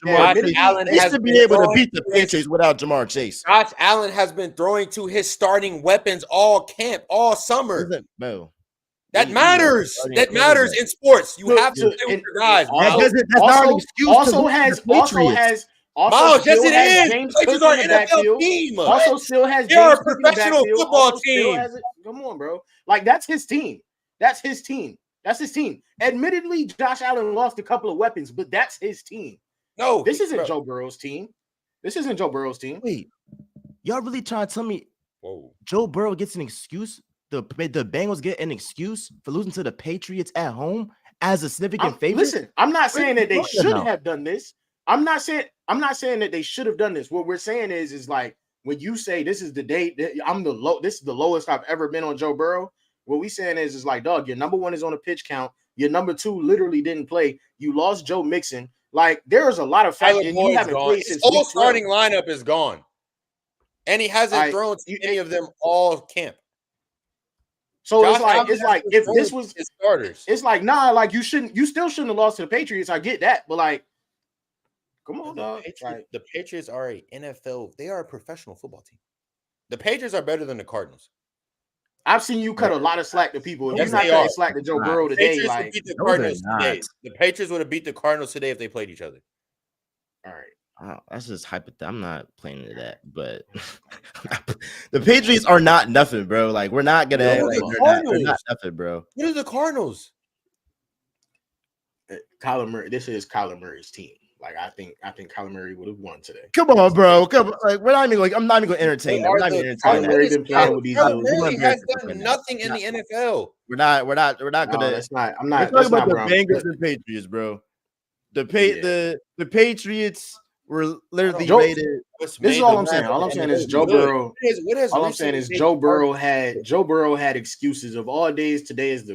Allen has to be able to beat the Patriots without Jamar Chase. Josh Allen has been throwing to his starting weapons all camp, all summer. That matters. That matters in sports. You have to play with your guys. That's not an excuse. Also has Miles, yes, it is. James Patriots are an NFL team. Also still has they are a professional football team. Come on, bro. Like that's his team. That's his team. Admittedly, Josh Allen lost a couple of weapons, but that's his team. No, this isn't Joe Burrow's team. Wait, y'all really trying to tell me Joe Burrow gets an excuse? The Bengals get an excuse for losing to the Patriots at home as a significant favorite? Listen, I'm not saying that they should have done this. I'm not saying that they should have done this. What we're saying is like when you say this is the day that this is the lowest I've ever been on Joe Burrow. What we saying is like, dog, your number one is on a pitch count. Your number two literally didn't play. You lost Joe Mixon. Like there is a lot of factors. You haven't played since his whole starting lineup is gone, and he hasn't thrown to any of them all camp. So it's like if this was his starters, it's like like you still shouldn't have lost to the Patriots. I get that, but like, come on, dog. The Patriots are a NFL. They are a professional football team. The Patriots are better than the Cardinals. I've seen you cut a lot of slack to people. If you're not cutting slack to Joe Burrow today, the Patriots would have beat the Cardinals today if they played each other. All right. That's just hypothetical. I'm not playing into that, but the Patriots are not nothing, bro. Like we're not gonna. They're not nothing, bro. What are the Cardinals? Kyler Murray. This is Kyler Murray's team. Like I think Kyler Murray would have won today. Come on, bro. Come on. Like we're not even like I'm not even gonna entertain that. We're not even entertaining that. Kyler Murray been playing with these dudes. He has done nothing in the NFL. We're not gonna. That's not. I'm not. We're talking about the Bengals and Patriots, bro. The Patriots were literally rated. This is all I'm saying. All I'm saying is Joe Burrow. All I'm saying is Joe Burrow had excuses of all days. Today is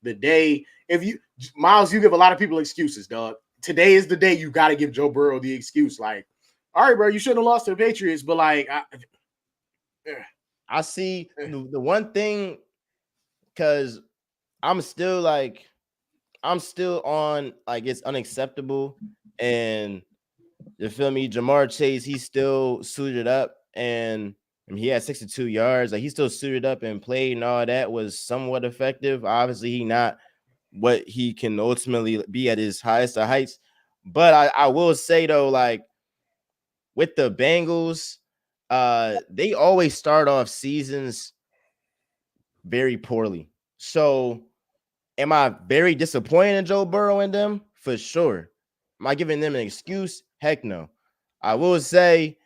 the day. If you Miles, you give a lot of people excuses, dog. Today is the day you got to give Joe Burrow the excuse. Like, all right, bro, you shouldn't have lost to the Patriots, but like, I see the one thing because I'm still on like it's unacceptable. And you feel me? Jamar Chase, he's still suited up and I mean, he had 62 yards. Like, he still suited up and played and all that was somewhat effective. Obviously, he not what he can ultimately be at his highest of heights. But I will say though, like with the Bengals, they always start off seasons very poorly. So am I very disappointed in Joe Burrow and them? For sure. Am I giving them an excuse? Heck no. I will say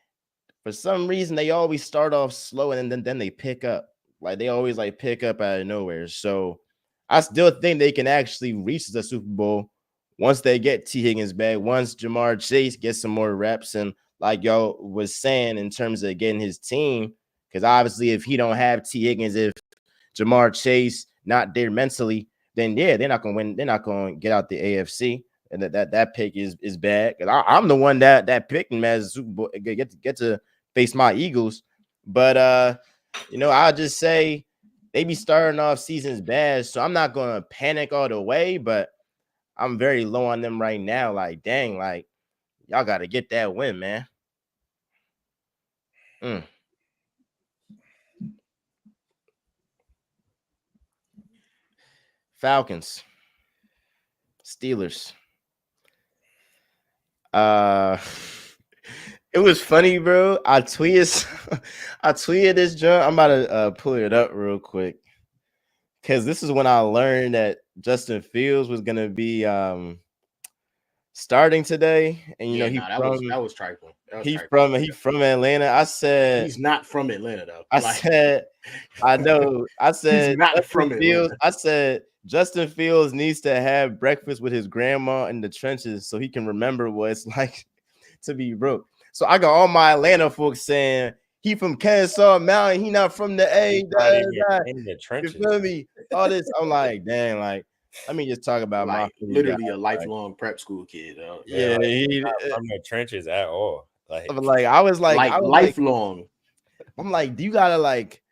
for some reason they always start off slow and then they pick up. Like they always like pick up out of nowhere. So I still think they can actually reach the Super Bowl once they get T. Higgins back, once Jamar Chase gets some more reps, and like y'all was saying in terms of getting his team, because obviously if he don't have T. Higgins, if Jamar Chase not there mentally, then yeah, they're not gonna win. They're not gonna get out the AFC, and that pick is bad. Because I'm the one that picked him as a Super Bowl get to face my Eagles. But I'll just say they be starting off seasons bad, so I'm not gonna panic all the way, but I'm very low on them right now. Like, dang, like y'all got to get that win, man. Falcons, Steelers. It was funny, bro. I tweeted this junk. I'm about to pull it up real quick because this is when I learned that Justin Fields was gonna be starting today, and that was trifling. He from Atlanta. I said he's not from Atlanta though. I know. I said he's not Justin from Fields. Atlanta. I said Justin Fields needs to have breakfast with his grandma in the trenches so he can remember what it's like to be broke. So I got all my Atlanta folks saying he from Kennesaw Mountain. He not from the A. In the trenches. You feel me? All this. I'm like, dang, like, let me just talk about my literally a lifelong prep school kid. Yeah, he's not from the trenches at all. Like I was lifelong. I'm like, do you gotta like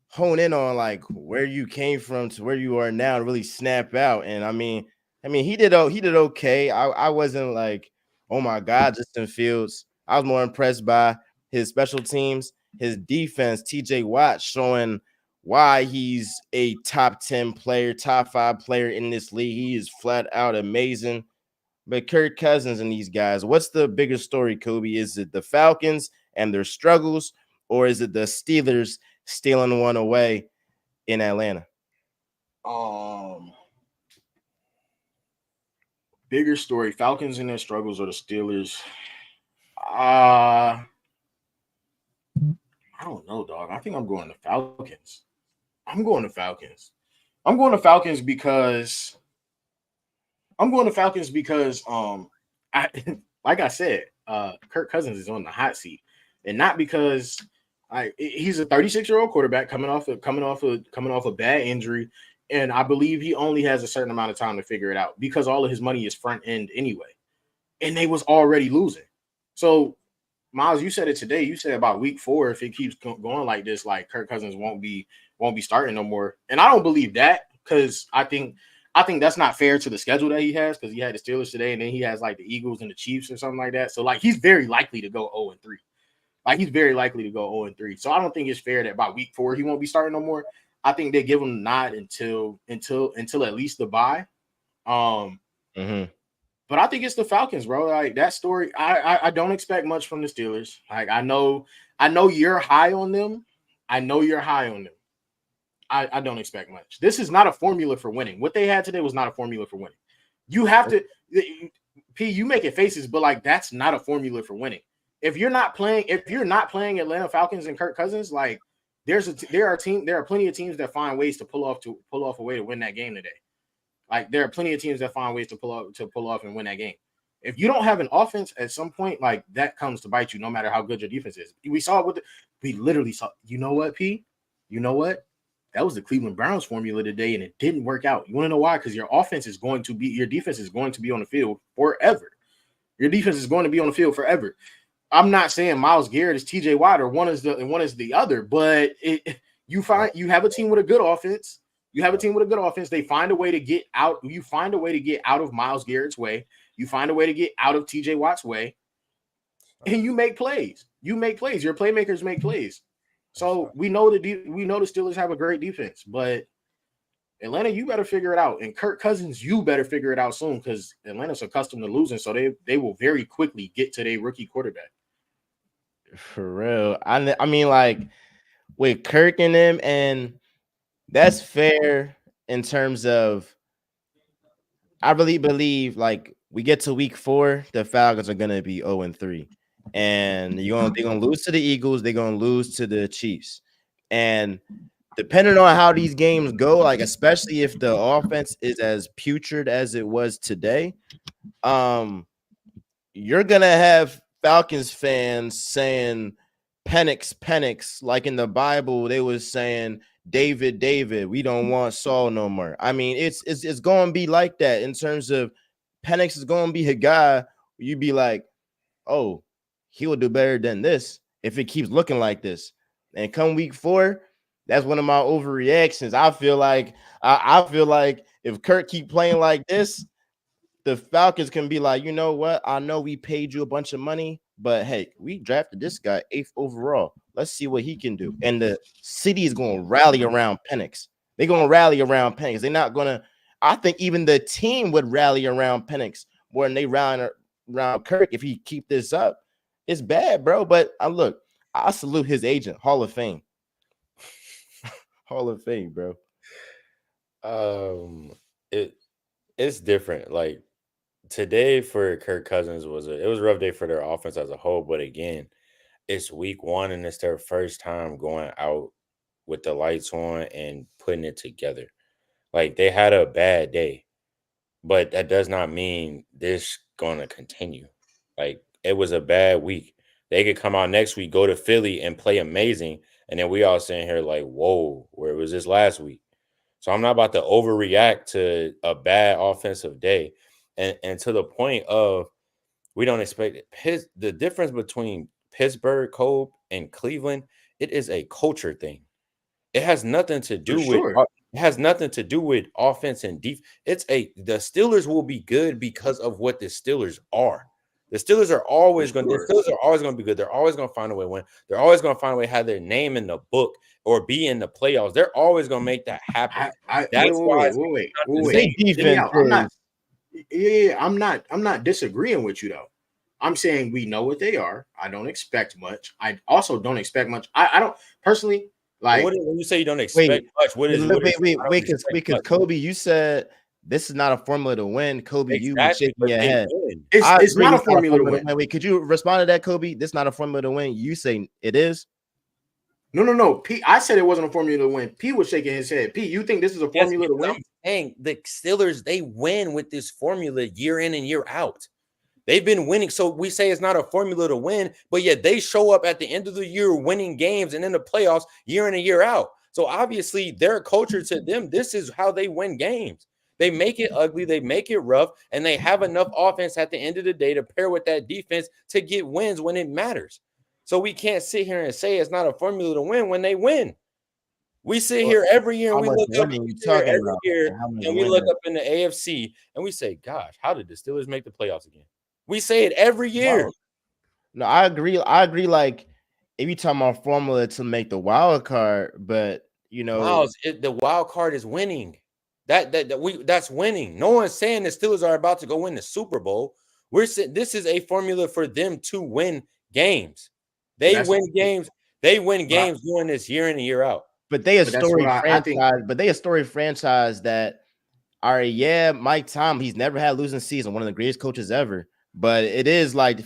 hone in on like where you came from to where you are now and really snap out? And I mean, he did okay. I wasn't like, oh my God, Justin Fields. I was more impressed by his special teams, his defense, TJ Watt showing why he's a top 10 player, top 5 player in this league. He is flat out amazing. But Kirk Cousins and these guys, what's the bigger story, Kobe? Is it the Falcons and their struggles, or is it the Steelers stealing one away in Atlanta? Bigger story, Falcons and their struggles, or the Steelers? I don't know, dog. I think I'm going to Falcons. I'm going to Falcons because like I said, Kirk Cousins is on the hot seat, and not because he's a 36-year-old quarterback coming off a bad injury, and I believe he only has a certain amount of time to figure it out because all of his money is front end anyway, and they was already losing. So, Miles, you said it today. You said about week 4, if it keeps going like this, like Kirk Cousins won't be starting no more, and I don't believe that because I think that's not fair to the schedule that he has because he had the Steelers today and then he has like the Eagles and the Chiefs or something like that. So like he's very likely to go 0-3. Like he's very likely to go 0-3. So I don't think it's fair that by week 4 he won't be starting no more. I think they give him a nod until at least the bye. But I think it's the Falcons, bro. Like that story, I don't expect much from the Steelers. Like I know you're high on them. I don't expect much. This is not a formula for winning. What they had today was not a formula for winning. You have to, P, you making faces, but like that's not a formula for winning. If you're not playing Atlanta Falcons and Kirk Cousins, like there are plenty of teams that find ways to pull off a way to win that game today. Like there are plenty of teams that find ways to pull off and win that game. If you don't have an offense at some point, like that comes to bite you, no matter how good your defense is. We saw it we literally saw. You know what, P? You know what? That was the Cleveland Browns formula today, and it didn't work out. You want to know why? Because your defense is going to be on the field forever. Your defense is going to be on the field forever. I'm not saying Myles Garrett is TJ Watt or one is the other, but you have a team with a good offense You have a team with a good offense. They find a way to get out. You find a way to get out of Myles Garrett's way. You find a way to get out of TJ Watt's way. And you make plays. You make plays. Your playmakers make plays. So we know the Steelers have a great defense, but Atlanta, you better figure it out. And Kirk Cousins, you better figure it out soon because Atlanta's accustomed to losing, so they will very quickly get to their rookie quarterback. For real. I mean, like with Kirk and them, and that's fair in terms of I really believe like we get to week 4, the Falcons are gonna be 0-3. And they're gonna lose to the Eagles, they're gonna lose to the Chiefs. And depending on how these games go, like especially if the offense is as putrid as it was today, you're gonna have Falcons fans saying Penix, like in the Bible, they was saying David, we don't want Saul no more. I mean, it's gonna be like that in terms of Penix is gonna be a guy you'd be like, oh, he will do better than this if it keeps looking like this. And come week 4, that's one of my overreactions. I feel like if Kirk keep playing like this, the Falcons can be like, you know what? I know we paid you a bunch of money, but hey, we drafted this guy 8th overall. Let's see what he can do. And the city is going to rally around Penix. They're going to rally around Penix. They're not going to. I think even the team would rally around Penix more than they rally around Kirk if he keep this up. It's bad, bro. But look, I salute his agent, Hall of Fame. Hall of Fame, bro. It's different. Like today for Kirk Cousins was a rough day for their offense as a whole. But again, it's week 1 and it's their first time going out with the lights on and putting it together. Like they had a bad day, but that does not mean this gonna continue. Like it was a bad week. They could come out next week, go to Philly and play amazing, and then we all sitting here like, whoa, where was this last week? So I'm not about to overreact to a bad offensive day. And to the point of we don't expect it. The difference between Pittsburgh, Kobe, and Cleveland, it is a culture thing. It has nothing to do with offense and defense. The Steelers will be good because of what the Steelers are. The Steelers are always going to be good. They're always going to find a way to win. They're always going to find a way to have their name in the book or be in the playoffs. They're always going to make that happen. Wait. I'm not disagreeing with you though. I'm saying we know what they are. I don't expect much. I also don't expect much. I don't personally like when you say you don't expect much. Because Kobe, you said this is not a formula to win. Kobe, you shaking your head. It's not a formula to win. Wait, could you respond to that, Kobe? This is not a formula to win. You say it is? No. P, I said it wasn't a formula to win. P was shaking his head. P, you think this is a formula to win? I'm saying the Steelers, they win with this formula year in and year out. They've been winning. So we say it's not a formula to win, but yet they show up at the end of the year winning games and in the playoffs year in and year out. So obviously their culture to them, this is how they win games. They make it ugly, they make it rough, and they have enough offense at the end of the day to pair with that defense to get wins when it matters. So we can't sit here and say it's not a formula to win when they win. We sit here every year and we look up and we look up in the AFC and we say, gosh, how did the Steelers make the playoffs again? We say it every year. Wow. No, I agree. Like if you talking about formula to make the wild card, but you know, Miles, the wild card is winning. That's winning. No one's saying the Steelers are about to go win the Super Bowl. We're saying this is a formula for them to win games. They win games doing this year in and year out. But they a storied franchise. But they a storied franchise that, all right, yeah, Mike Tom, he's never had a losing season, one of the greatest coaches ever. But it is like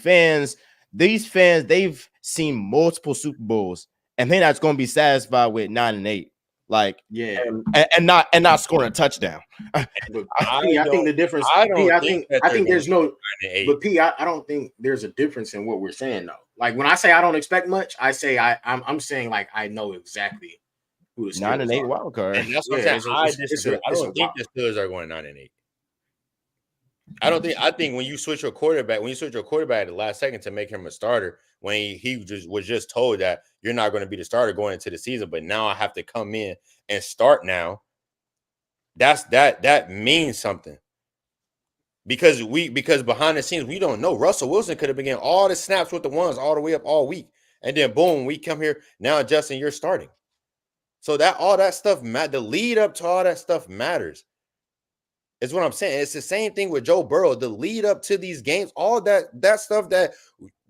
these fans, they've seen multiple Super Bowls, and they're not going to be satisfied with 9-8. Like, yeah, and not scoring a touchdown. I think the difference. I think there's no. But P, I don't think there's a difference in what we're saying though. Like when I say I don't expect much, I say I'm saying like I know exactly who the 9-8 wild card. And that's what I'm saying. I disagree. I don't think the Steelers are going 9-8. I think when you switch your quarterback at the last second to make him a starter, when he was just told that you're not going to be the starter going into the season, but now I have to come in and start now. that means something. Because behind the scenes, we don't know. Russell Wilson could have been getting all the snaps with the ones all the way up all week. And then boom, we come here. Now, Justin, you're starting. So that all that stuff, the lead up to all that stuff matters. Is what I'm saying. It's the same thing with Joe Burrow. The lead up to these games, all that stuff that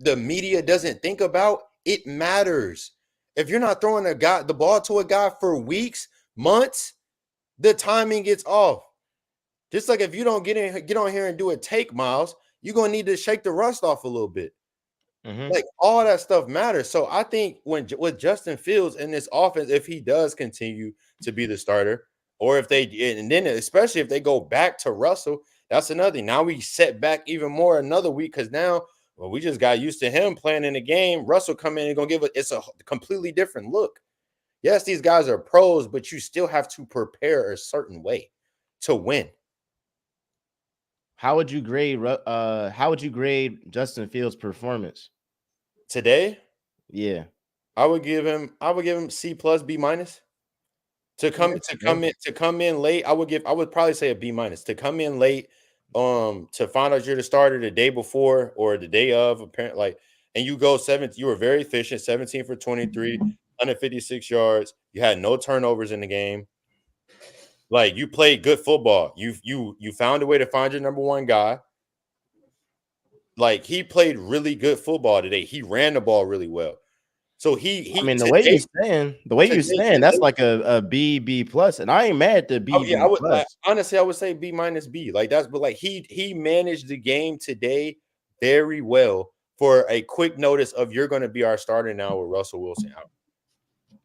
the media doesn't think about, it matters. If you're not throwing the ball to a guy for weeks, months, the timing gets off. Just like if you don't get on here and do a take, Miles, you're gonna need to shake the rust off a little bit. Mm-hmm. Like all that stuff matters. So I think with Justin Fields in this offense, if he does continue to be the starter, or if they, and then especially if they go back to Russell, that's another thing. Now we set back even more another week because now we just got used to him playing in the game. Russell come in and gonna give it's a completely different look. Yes, these guys are pros, but you still have to prepare a certain way to win. How would you grade Justin Fields' performance today? Yeah, I would give him C plus B minus. To come in late, I would probably say a B minus. To come in late, to find out you're the starter the day before or the day of, apparently, like, and you go 7. You were very efficient, 17 for 23, 156 yards. You had no turnovers in the game. Like, you played good football. You found a way to find your number one guy. Like, he played really good football today. He ran the ball really well. So he I mean, the way you're saying, that's like a B plus, and I ain't mad at the B. Oh yeah, I would honestly, I would say B minus B. Like that's, but like he managed the game today very well for a quick notice of you're going to be our starter now with Russell Wilson out.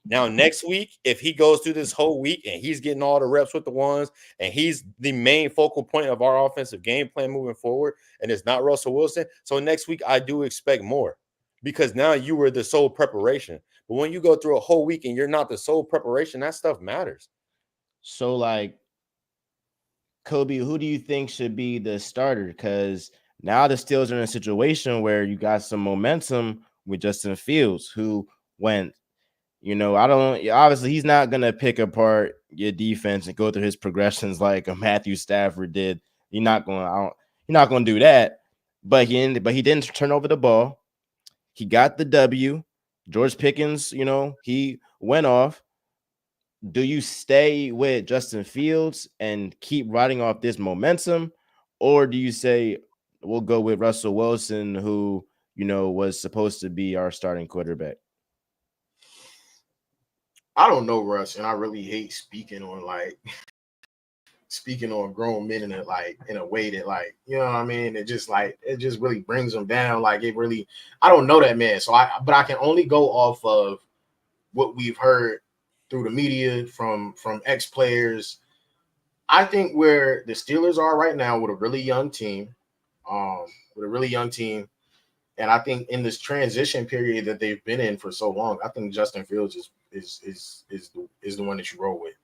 Now next week, if he goes through this whole week and he's getting all the reps with the ones, and he's the main focal point of our offensive game plan moving forward, and it's not Russell Wilson, so next week I do expect more. Because now you were the sole preparation. But when you go through a whole week and you're not the sole preparation, that stuff matters. So, like, Kobe, who do you think should be the starter? Because now the Steelers are in a situation where you got some momentum with Justin Fields, who went, obviously he's not going to pick apart your defense and go through his progressions like a Matthew Stafford did. You're not going to do that. But he didn't turn over the ball. He got the W. George Pickens, he went off. Do you stay with Justin Fields and keep riding off this momentum? Or do you say we'll go with Russell Wilson, who, was supposed to be our starting quarterback? I don't know, Russ, and I really hate speaking on grown men in a way that, like, you know what I mean? It just really brings them down. Like, I don't know that man. But I can only go off of what we've heard through the media from ex-players. I think where the Steelers are right now with a really young team, and I think in this transition period that they've been in for so long, I think Justin Fields is the one that you roll with.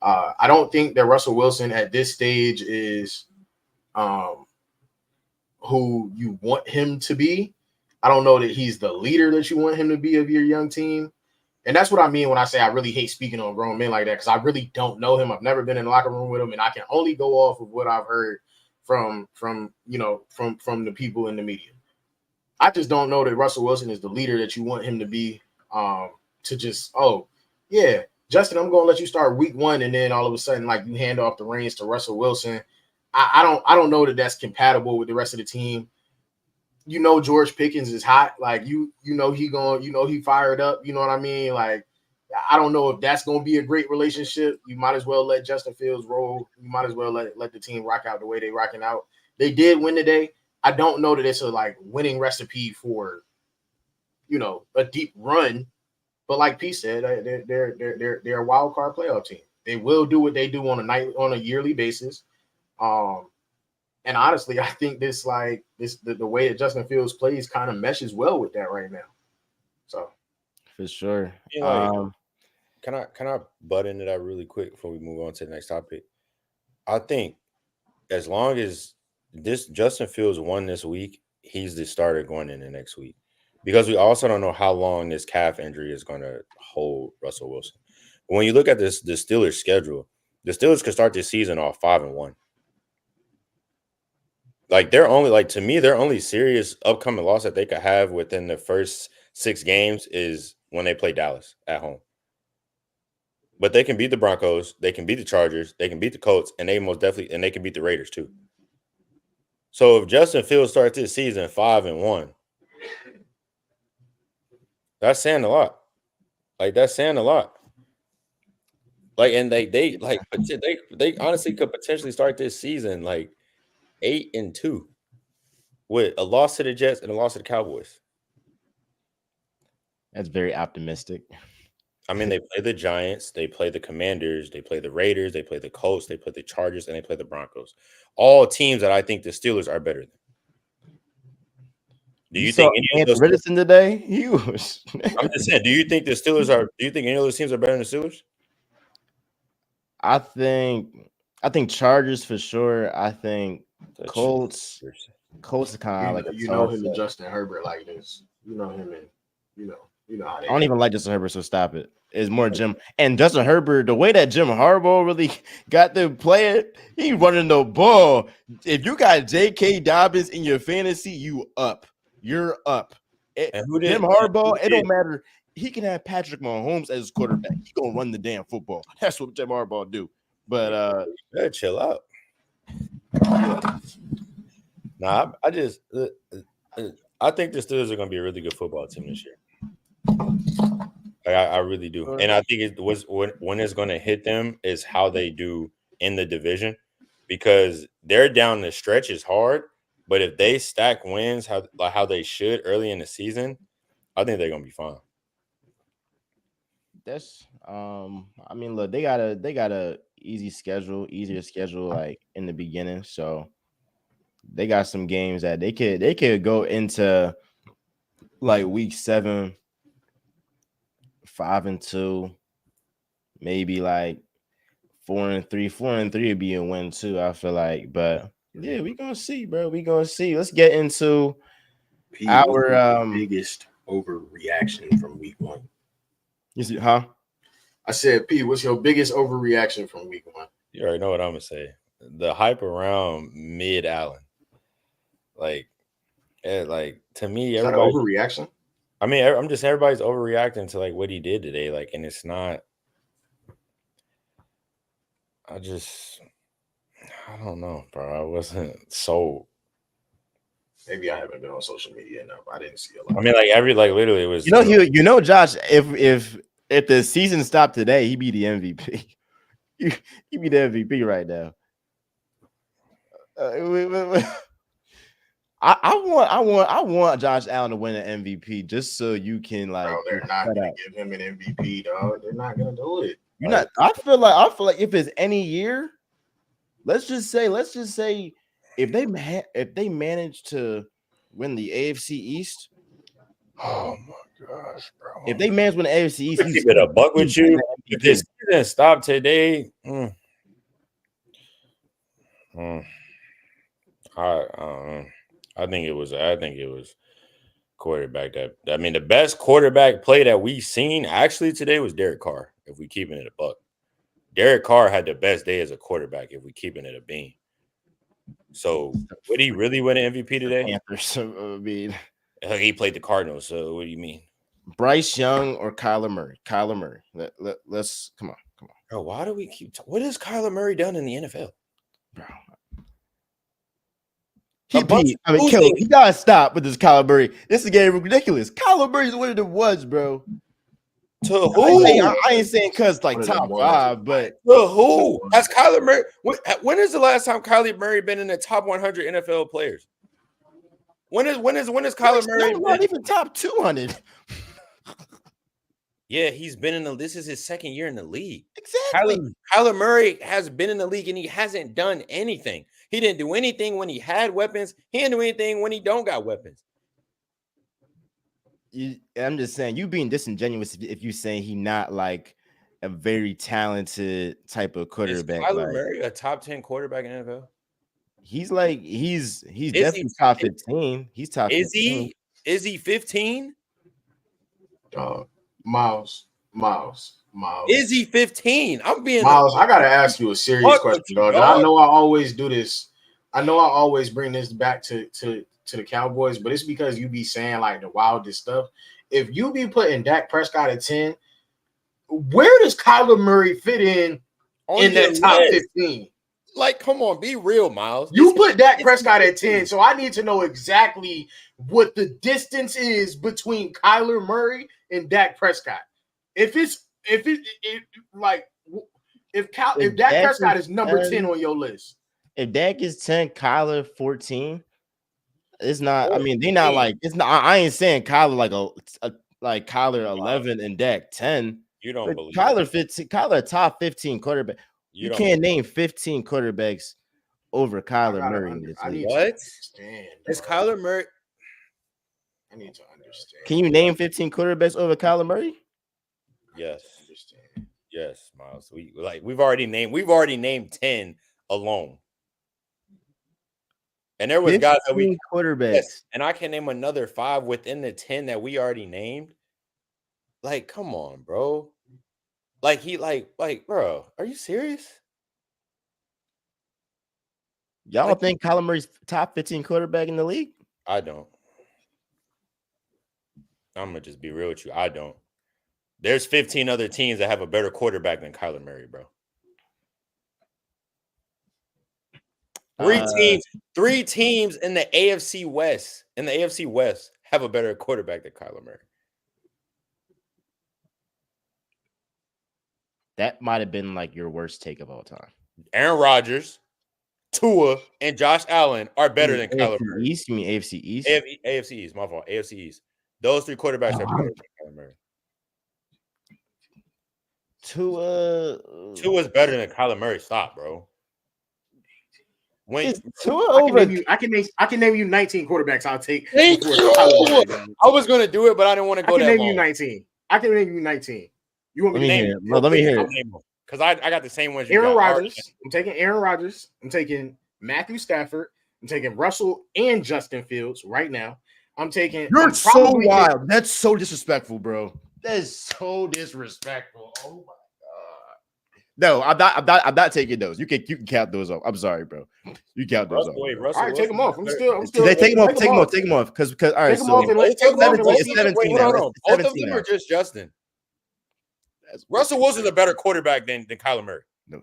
I don't think that Russell Wilson at this stage is who you want him to be. I don't know that he's the leader that you want him to be of your young team. And that's what I mean when I say I really hate speaking on grown men like that, because I really don't know him. I've never been in the locker room with him, and I can only go off of what I've heard from the people in the media. I just don't know that Russell Wilson is the leader that you want him to be. To just, Justin, I'm going to let you start week 1, and then all of a sudden, like, you hand off the reins to Russell Wilson. I don't know that that's compatible with the rest of the team. George Pickens is hot. Like, he fired up. You know what I mean? Like, I don't know if that's going to be a great relationship. You might as well let Justin Fields roll. You might as well let the team rock out the way they're rocking out. They did win today. I don't know that it's a winning recipe for, a deep run. But like P said, they're a wild card playoff team. They will do what they do on a yearly basis. And honestly, I think the way that Justin Fields plays kind of meshes well with that right now. So, for sure. Can I butt into that really quick before we move on to the next topic? I think as long as this Justin Fields won this week, he's the starter going in the next week. Because we also don't know how long this calf injury is going to hold Russell Wilson. When you look at the Steelers' schedule, The Steelers could start this season off 5-1. Like they're only like to me, their only serious upcoming loss that they could have within the first 6 games is when they play Dallas at home. But they can beat the Broncos, they can beat the Chargers, they can beat the Colts, and they can beat the Raiders too. So if Justin Fields starts this season 5-1, that's saying a lot. Like that's saying a lot. Like and they honestly could potentially start this season like 8-2 with a loss to the Jets and a loss to the Cowboys. That's very optimistic. I mean, they play the Giants, they play the Commanders, they play the Raiders, they play the Colts, they play the Chargers, and they play the Broncos. All teams that I think the Steelers are better than. Do you think any of those Richardson today? He was. I'm just saying, do you think any of those teams are better than the Steelers? I think Chargers for sure. I think Colts are kind of like a him and Justin Herbert like this. You know him and you know how they. I don't even like Justin Herbert, so stop it. It's more Jim and Justin Herbert. The way that Jim Harbaugh really got to play it, he running the ball. If you got J.K. Dobbins in your fantasy, you're up. Jim Harbaugh, it don't matter. He can have Patrick Mahomes as his quarterback. He gonna run the damn football. That's what Jim Harbaugh do. But chill out. Nah, I just I think the Steelers are gonna be a really good football team this year. I really do, and I think it was when it's going to hit them is how they do in the division, because they're down the stretch is hard. But if they stack wins how they should early in the season, I think they're going to be fine. That's I mean, look, they got a easier schedule like in the beginning, so they got some games that they could go into like week 7. 5-2, maybe like 4-3. 4-3 would be a win too, I feel like. But yeah, we're gonna see, bro. We're gonna see. Let's get into our biggest overreaction from week 1. You see, huh? I said, P, what's your biggest overreaction from week 1? You already know what I'm gonna say. The hype around Mid Allen, like to me, is that an overreaction? I mean, I'm just everybody's overreacting to like what he did today, like, and it's not. I don't know, bro. I wasn't sold. Maybe I haven't been on social media enough. I didn't see a lot. I mean, literally, it was. Josh, if the season stopped today, he'd be the MVP. He'd be the MVP right now. I want Josh Allen to win an MVP just so you can like. Bro, they're not gonna give him an MVP, dog. They're not gonna do it. I feel like if it's any year, let's just say if they manage to win the AFC East. Oh my gosh, bro! If they manage to win the AFC East, keep it a buck with you. If this season stopped today, I think it was quarterback I mean, the best quarterback play that we've seen actually today was Derek Carr, if we keeping it a buck. Derek Carr had the best day as a quarterback if we keeping it a bean. So would he really win an MVP today? Panthers, I mean, he played the Cardinals, so what do you mean? Bryce Young or Kyler Murray? Kyler Murray. Let's come on. Bro, why do we keep what has Kyler Murray done in the NFL? Bro. You gotta stop with this Kyler Murray. This is getting ridiculous. Kyler Murray's winning the awards, bro. To who? I ain't saying because like top 5, but to who? Has Kyler Murray? When is the last time Kyler Murray been in the top 100 NFL players? When is Kyler Murray? Not even top 200. Yeah, he's been in the. This is his second year in the league. Exactly. Kyler Murray has been in the league and he hasn't done anything. He didn't do anything when he had weapons. He didn't do anything when he don't got weapons. I'm just saying, you being disingenuous if you say he not like a very talented type of quarterback. Is Kyler Murray a top 10 quarterback in NFL? He's definitely top 15. He's top 15. Is he 15? Miles, Miles. Is he 15? I'm being Miles. I gotta ask you a serious question, dog. And I know I always do this. I know I always bring this back to the Cowboys, but it's because you be saying like the wildest stuff. If you be putting Dak Prescott at 10, where does Kyler Murray fit in that top 15? Like, come on, be real, Miles. You put Dak Prescott at 10, so I need to know exactly what the distance is between Kyler Murray and Dak Prescott. If Dak Prescott is number 10 on your list. If Dak is 10, Kyler 14, it's not. I mean, they're not like it's not. I ain't saying Kyler like Kyler 11 and Dak 10. You don't believe Kyler 15. Kyler top 15 quarterback. You can't name 15 quarterbacks over Kyler Murray in this league. What? Is Kyler Murray? I need to understand. Can you name 15 quarterbacks over Kyler Murray? Yes. Yes, Miles. We've already named 10 alone. And there was guys that we quarterbacks. Yes, and I can name another 5 within the 10 that we already named. Like, come on, bro. Like bro, are you serious? Y'all don't think Kyler Murray's top 15 quarterback in the league? I don't. I'm gonna just be real with you. I don't. There's 15 other teams that have a better quarterback than Kyler Murray, bro. Three teams in the AFC West. Have a better quarterback than Kyler Murray. That might have been like your worst take of all time. Aaron Rodgers, Tua, and Josh Allen are better than Kyler Murray. East? You mean AFC East? AFC East, my fault. AFC East. Those 3 quarterbacks are better than Kyler Murray. Tua's better than Kyler Murray. Stop, bro. I can name you 19 quarterbacks I'll take. I was gonna do it, but I didn't want to go that long. I can name you 19. You want me to name it? No, let me hear it. Because I got the same ones. Aaron Rodgers. I'm taking Aaron Rodgers. I'm taking Matthew Stafford. I'm taking Russell and Justin Fields right now. You're so wild. That's so disrespectful, bro. That is so disrespectful. Oh my god. No, I'm not taking those. You can count those off. I'm sorry, bro. You count those off. Wait, Russell, all right, take them off. I'm still. Take them off. Because all right, so it's 17 now. Both of them are just Justin. Russell Wilson's a better quarterback than Kyler Murray. No,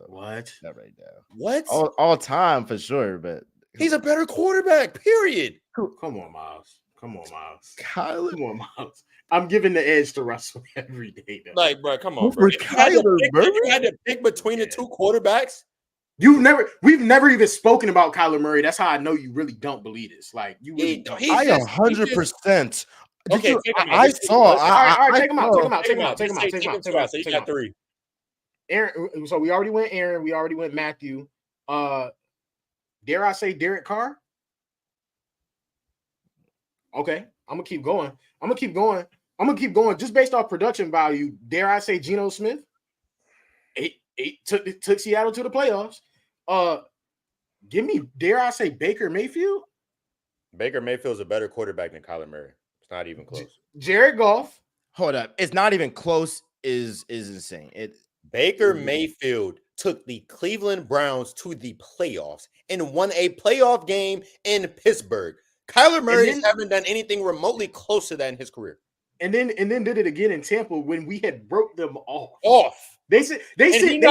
what? Not right now. What? All time for sure, but he's a better quarterback. Period. Come on, Miles. Kyler. Come on, Miles. I'm giving the edge to Russell every day. Though. Like, bro, come on, bro. If you had to pick between the 2 quarterbacks. We've never even spoken about Kyler Murray. That's how I know you really don't believe this. Like you really don't. I 100%. Okay, I saw. All right, take him out. So you got 3. Aaron. So we already went Aaron. We already went Matthew. Dare I say Derek Carr? Okay, I'm gonna keep going. Just based off production value. Dare I say Geno Smith? Took Seattle to the playoffs. Give me. Dare I say Baker Mayfield? Baker Mayfield's a better quarterback than Kyler Murray. It's not even close. Jared Goff. Hold up. It's not even close is insane. Baker Mayfield took the Cleveland Browns to the playoffs and won a playoff game in Pittsburgh. Kyler Murray haven't done anything remotely close to that in his career. And then did it again in Tampa when we had broke them off. They sent They sent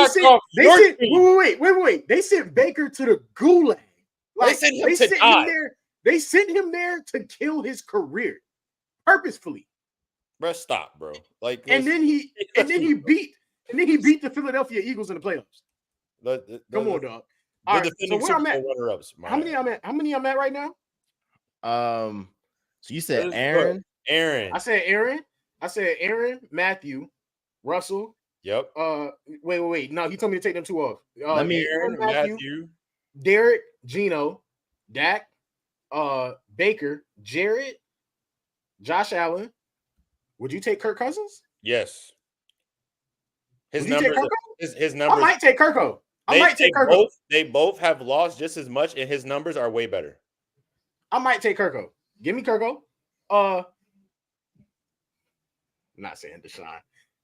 Baker to the gulag. Like, they sent him there to kill his career purposefully. Bro, stop, bro. Like, and then he beat the Philadelphia Eagles in the playoffs. Come on, dog. All right, so where I'm at? How many I'm at right now? So you said Aaron. I said Aaron, Matthew, Russell. Yep. Wait. No, he told me to take them 2 off. Aaron, Matthew, Derek, Geno, Dak, Baker, Jared, Josh Allen. Would you take Kirk Cousins? Yes. His numbers. I might take Kirko. They both have lost just as much, and his numbers are way better. I might take Kirko. Give me Kirko. I'm not saying Deshaun.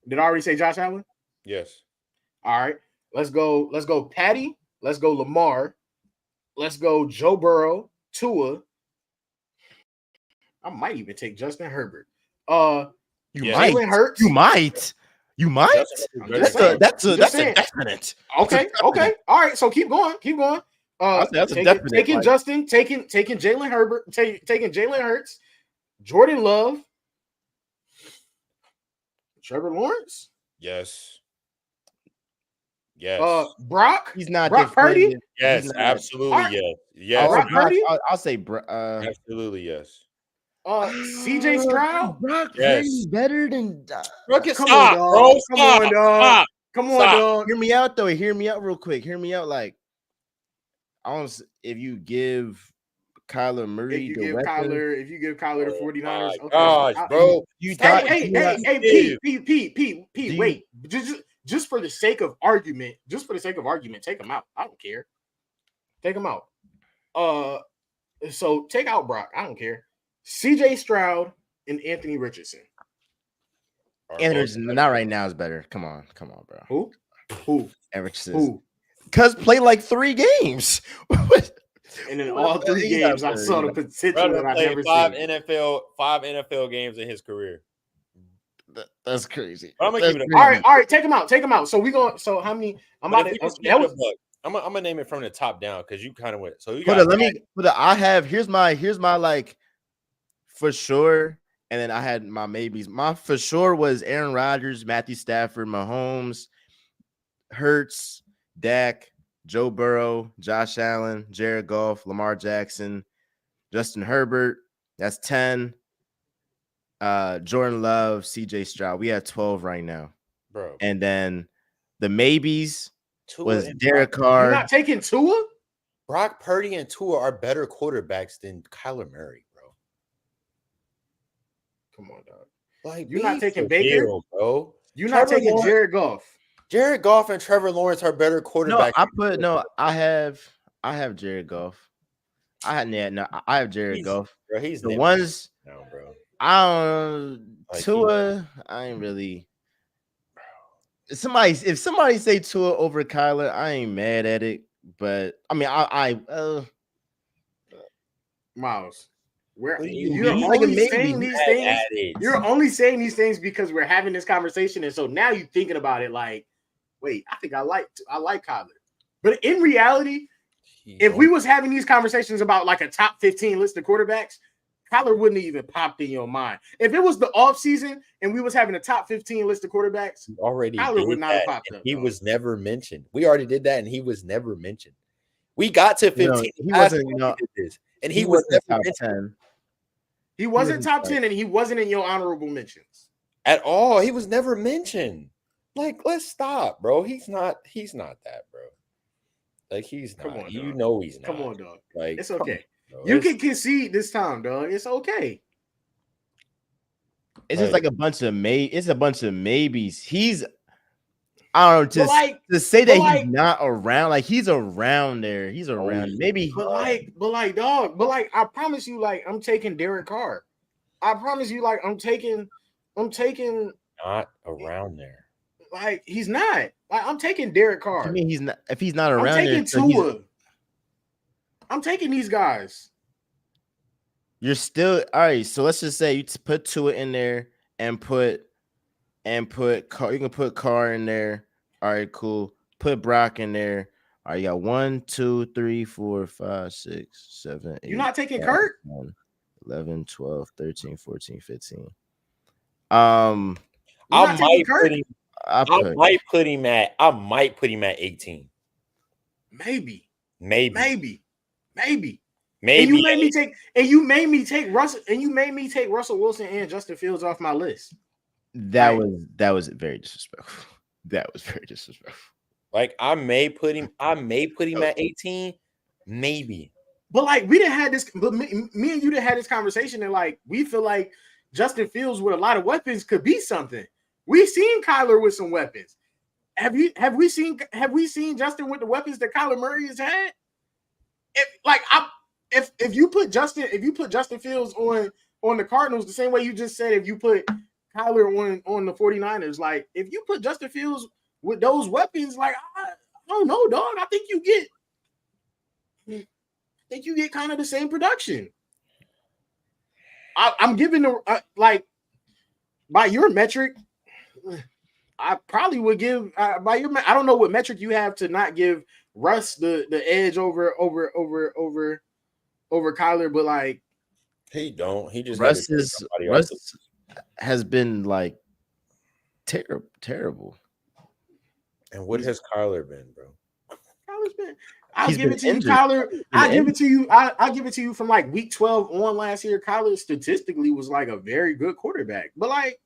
Did I already say Josh Allen? Yes. All right. Let's go. Let's go Patty. Let's go Lamar. Let's go Joe Burrow, Tua. I might even take Justin Herbert. Jalen Hurts. You might. That's a definite. Okay. All right. So keep going. That's a definite. Taking Justin, taking Jalen Herbert, taking Jalen Hurts, Jordan Love, Trevor Lawrence. Yes. Yes. Brock. He's not Brock Purdy. Yes, absolutely. Yes. Yes. Brock Purdy. I'll say absolutely yes. CJ Stroud. Brock Purdy better than. Come on, dog. Come on, dog. Hear me out though. Hear me out real quick. Hear me out. Like, if you give Kyler Murray if you give Kyler the 49ers, okay. Gosh, bro. Pete, wait. Just for the sake of argument, take him out. I don't care. Take him out. So take out Brock. I don't care. CJ Stroud and Anthony Richardson. Anthony not right now is better. Come on, bro. Who? Richardson. Who? Because play like 3 games. And in all 3 games, I saw the potential that I've never seen. 5 NFL games in his career. That's crazy. I'm gonna keep it. All right, take him out. So we going. So how many? I'm gonna name it from the top down because you kind of went. So you got. Here's my like for sure, and then I had my maybes. My for sure was Aaron Rodgers, Matthew Stafford, Mahomes, Hurts, Dak, Joe Burrow, Josh Allen, Jared Goff, Lamar Jackson, Justin Herbert. That's 10. Jordan Love, CJ Stroud. We have 12 right now, bro. And then the maybes was Derek Carr. You're not taking Tua? Brock Purdy and Tua are better quarterbacks than Kyler Murray, bro. Come on, dog. Like you're not taking Baker, bro. You're not taking Jared Goff. Jared Goff and Trevor Lawrence are better quarterbacks. I have Jared Goff. I have Jared Goff. Bro, he's the ones. No, bro. I don't Tua. I ain't really. If somebody say Tua over Kyler, I ain't mad at it. But I mean, Miles, you're only saying these things. You're only saying these things because we're having this conversation, and so now you're thinking about it. Like, wait, I think I like Kyler, but in reality, if we was having these conversations about like a top 15 list of quarterbacks, Kyler wouldn't have even popped in your mind. If it was the offseason and we was having a top 15 list of quarterbacks, Kyler would not have popped up. He was never mentioned. We already did that, and he was never mentioned. We got to 15. He wasn't. And he was never top 10. He wasn't top 10, and he wasn't in your honorable mentions at all. He was never mentioned. Like, let's stop, bro. He's not that, bro. Like, he's not. Come on, you know he's not. Come on, dog. Like, it's okay. You can concede this time, dog. It's okay. It's just like a bunch of maybes. He's I don't know to say that he's not around. Like he's around there. He's around. Maybe. But I promise you, like I'm taking Derek Carr. I promise you, like I'm taking. Not around there. Like he's not. Like, I'm taking Derek Carr. I mean, he's not. If he's not around, I'm taking Tua. I'm taking these guys. You're still all right. So let's just say you put Tua in there and put Carr. You can put Carr in there. All right, cool. Put Brock in there. All right, you got 1, 2, 3, 4, 5, 6, 7, 8. You're not taking Kurt? 11, 12, 13, 14, 15. I might put him at 18. Maybe. And you made me take Russell Wilson and Justin Fields off my list. That was very disrespectful. That was very disrespectful. Like I may put him at 18, maybe. But like we didn't have this. But me and you didn't have this conversation, and like we feel like Justin Fields with a lot of weapons could be something. We've seen Kyler with some weapons. Have we seen Justin with the weapons that Kyler Murray has had? If you put Justin Fields on the Cardinals the same way you just said if you put Kyler on the 49ers. Like, if you put Justin Fields with those weapons, like, I don't know, dog. I think you get kind of the same production. I'm giving like by your metric, I probably would give by your. I don't know what metric you have to not give Russ the edge over Kyler, but like he don't. He just Russ has been like terrible. And what has Kyler been, bro? Kyler's been. I'll give it to you, Kyler. I'll give it to you. I'll give it to you from like week 12 on last year. Kyler statistically was like a very good quarterback, but like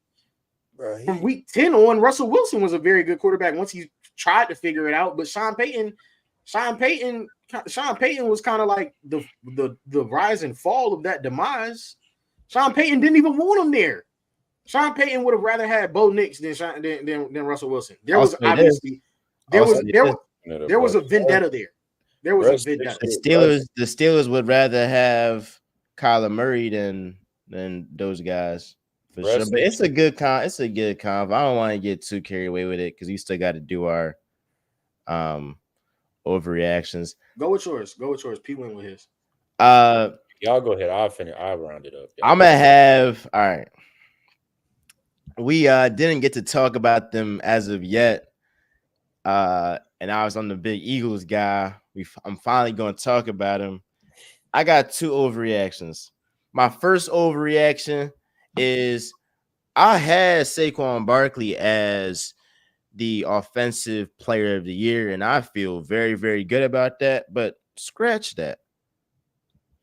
from week 10 on, Russell Wilson was a very good quarterback once he tried to figure it out. But Sean Payton was kind of like the rise and fall of that demise. Sean Payton didn't even want him there. Sean Payton would have rather had Bo Nix than Russell Wilson. There was obviously there was a vendetta there. There was a vendetta. The Steelers would rather have Kyler Murray than those guys for sure. But it's a good comp. It's a good comp. I don't want to get too carried away with it because we still got to do our overreactions. Go with yours. P went with his. Y'all go ahead. I'll round it up. I'm gonna have all right. We didn't get to talk about them as of yet. And I was on the big Eagles guy. I'm finally going to talk about him. I got two overreactions. My first overreaction is I had Saquon Barkley as the offensive player of the year, and I feel very, very good about that. But scratch that.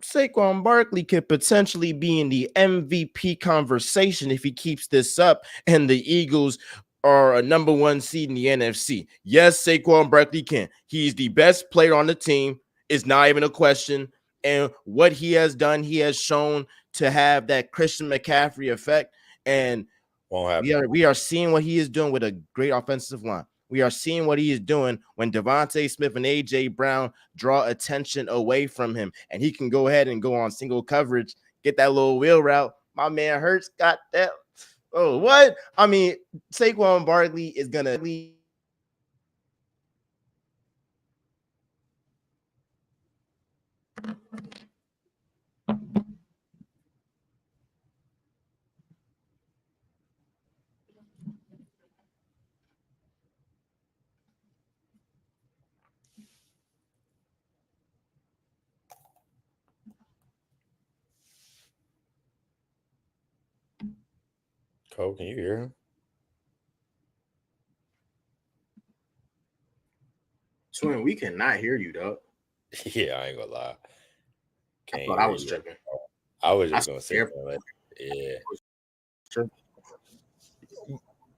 Saquon Barkley could potentially be in the MVP conversation if he keeps this up, and the Eagles are a number one seed in the NFC. Yes, Saquon Barkley can. He's the best player on the team. It's not even a question. And what he has done, he has shown to have that Christian McCaffrey effect. And we are seeing what he is doing with a great offensive line. We are seeing what he is doing when Devontae Smith and A.J. Brown draw attention away from him. And he can go ahead and go on single coverage, get that little wheel route. My man Hurts got that. Oh, what? I mean, Saquon Barkley is going to lead. Cole, can you hear him? Twin, we cannot hear you, dog. Yeah, I ain't gonna lie. I thought I was tripping. I was just gonna say that. Yeah.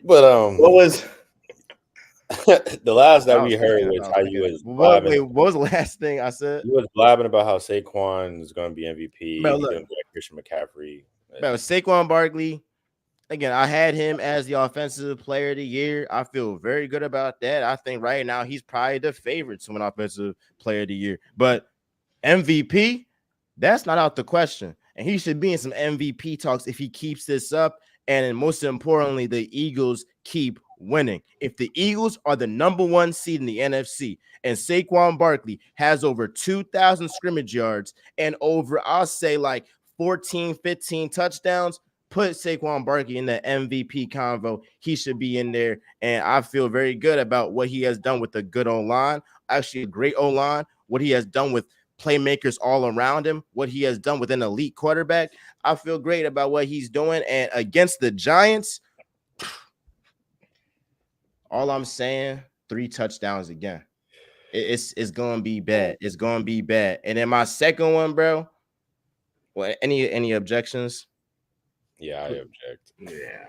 But what was the last that we heard was how you was what was the last thing I said? You was blabbing about how Saquon is gonna be MVP. Bro, look, Christian McCaffrey. Bro, Saquon Barkley. Again, I had him as the offensive player of the year. I feel very good about that. I think right now he's probably the favorite to win offensive player of the year. But MVP, that's not out the question. And he should be in some MVP talks if he keeps this up. And most importantly, the Eagles keep winning. If the Eagles are the number one seed in the NFC and Saquon Barkley has over 2,000 scrimmage yards and over, I'll say like 14, 15 touchdowns, put Saquon Barkley in the MVP convo. He should be in there. And I feel very good about what he has done with a good O-line, actually a great O-line, what he has done with playmakers all around him, what he has done with an elite quarterback. I feel great about what he's doing. And against the Giants, all I'm saying, 3 touchdowns again. It's going to be bad. It's going to be bad. And then my second one, bro, well, any objections? Yeah, I object. Yeah,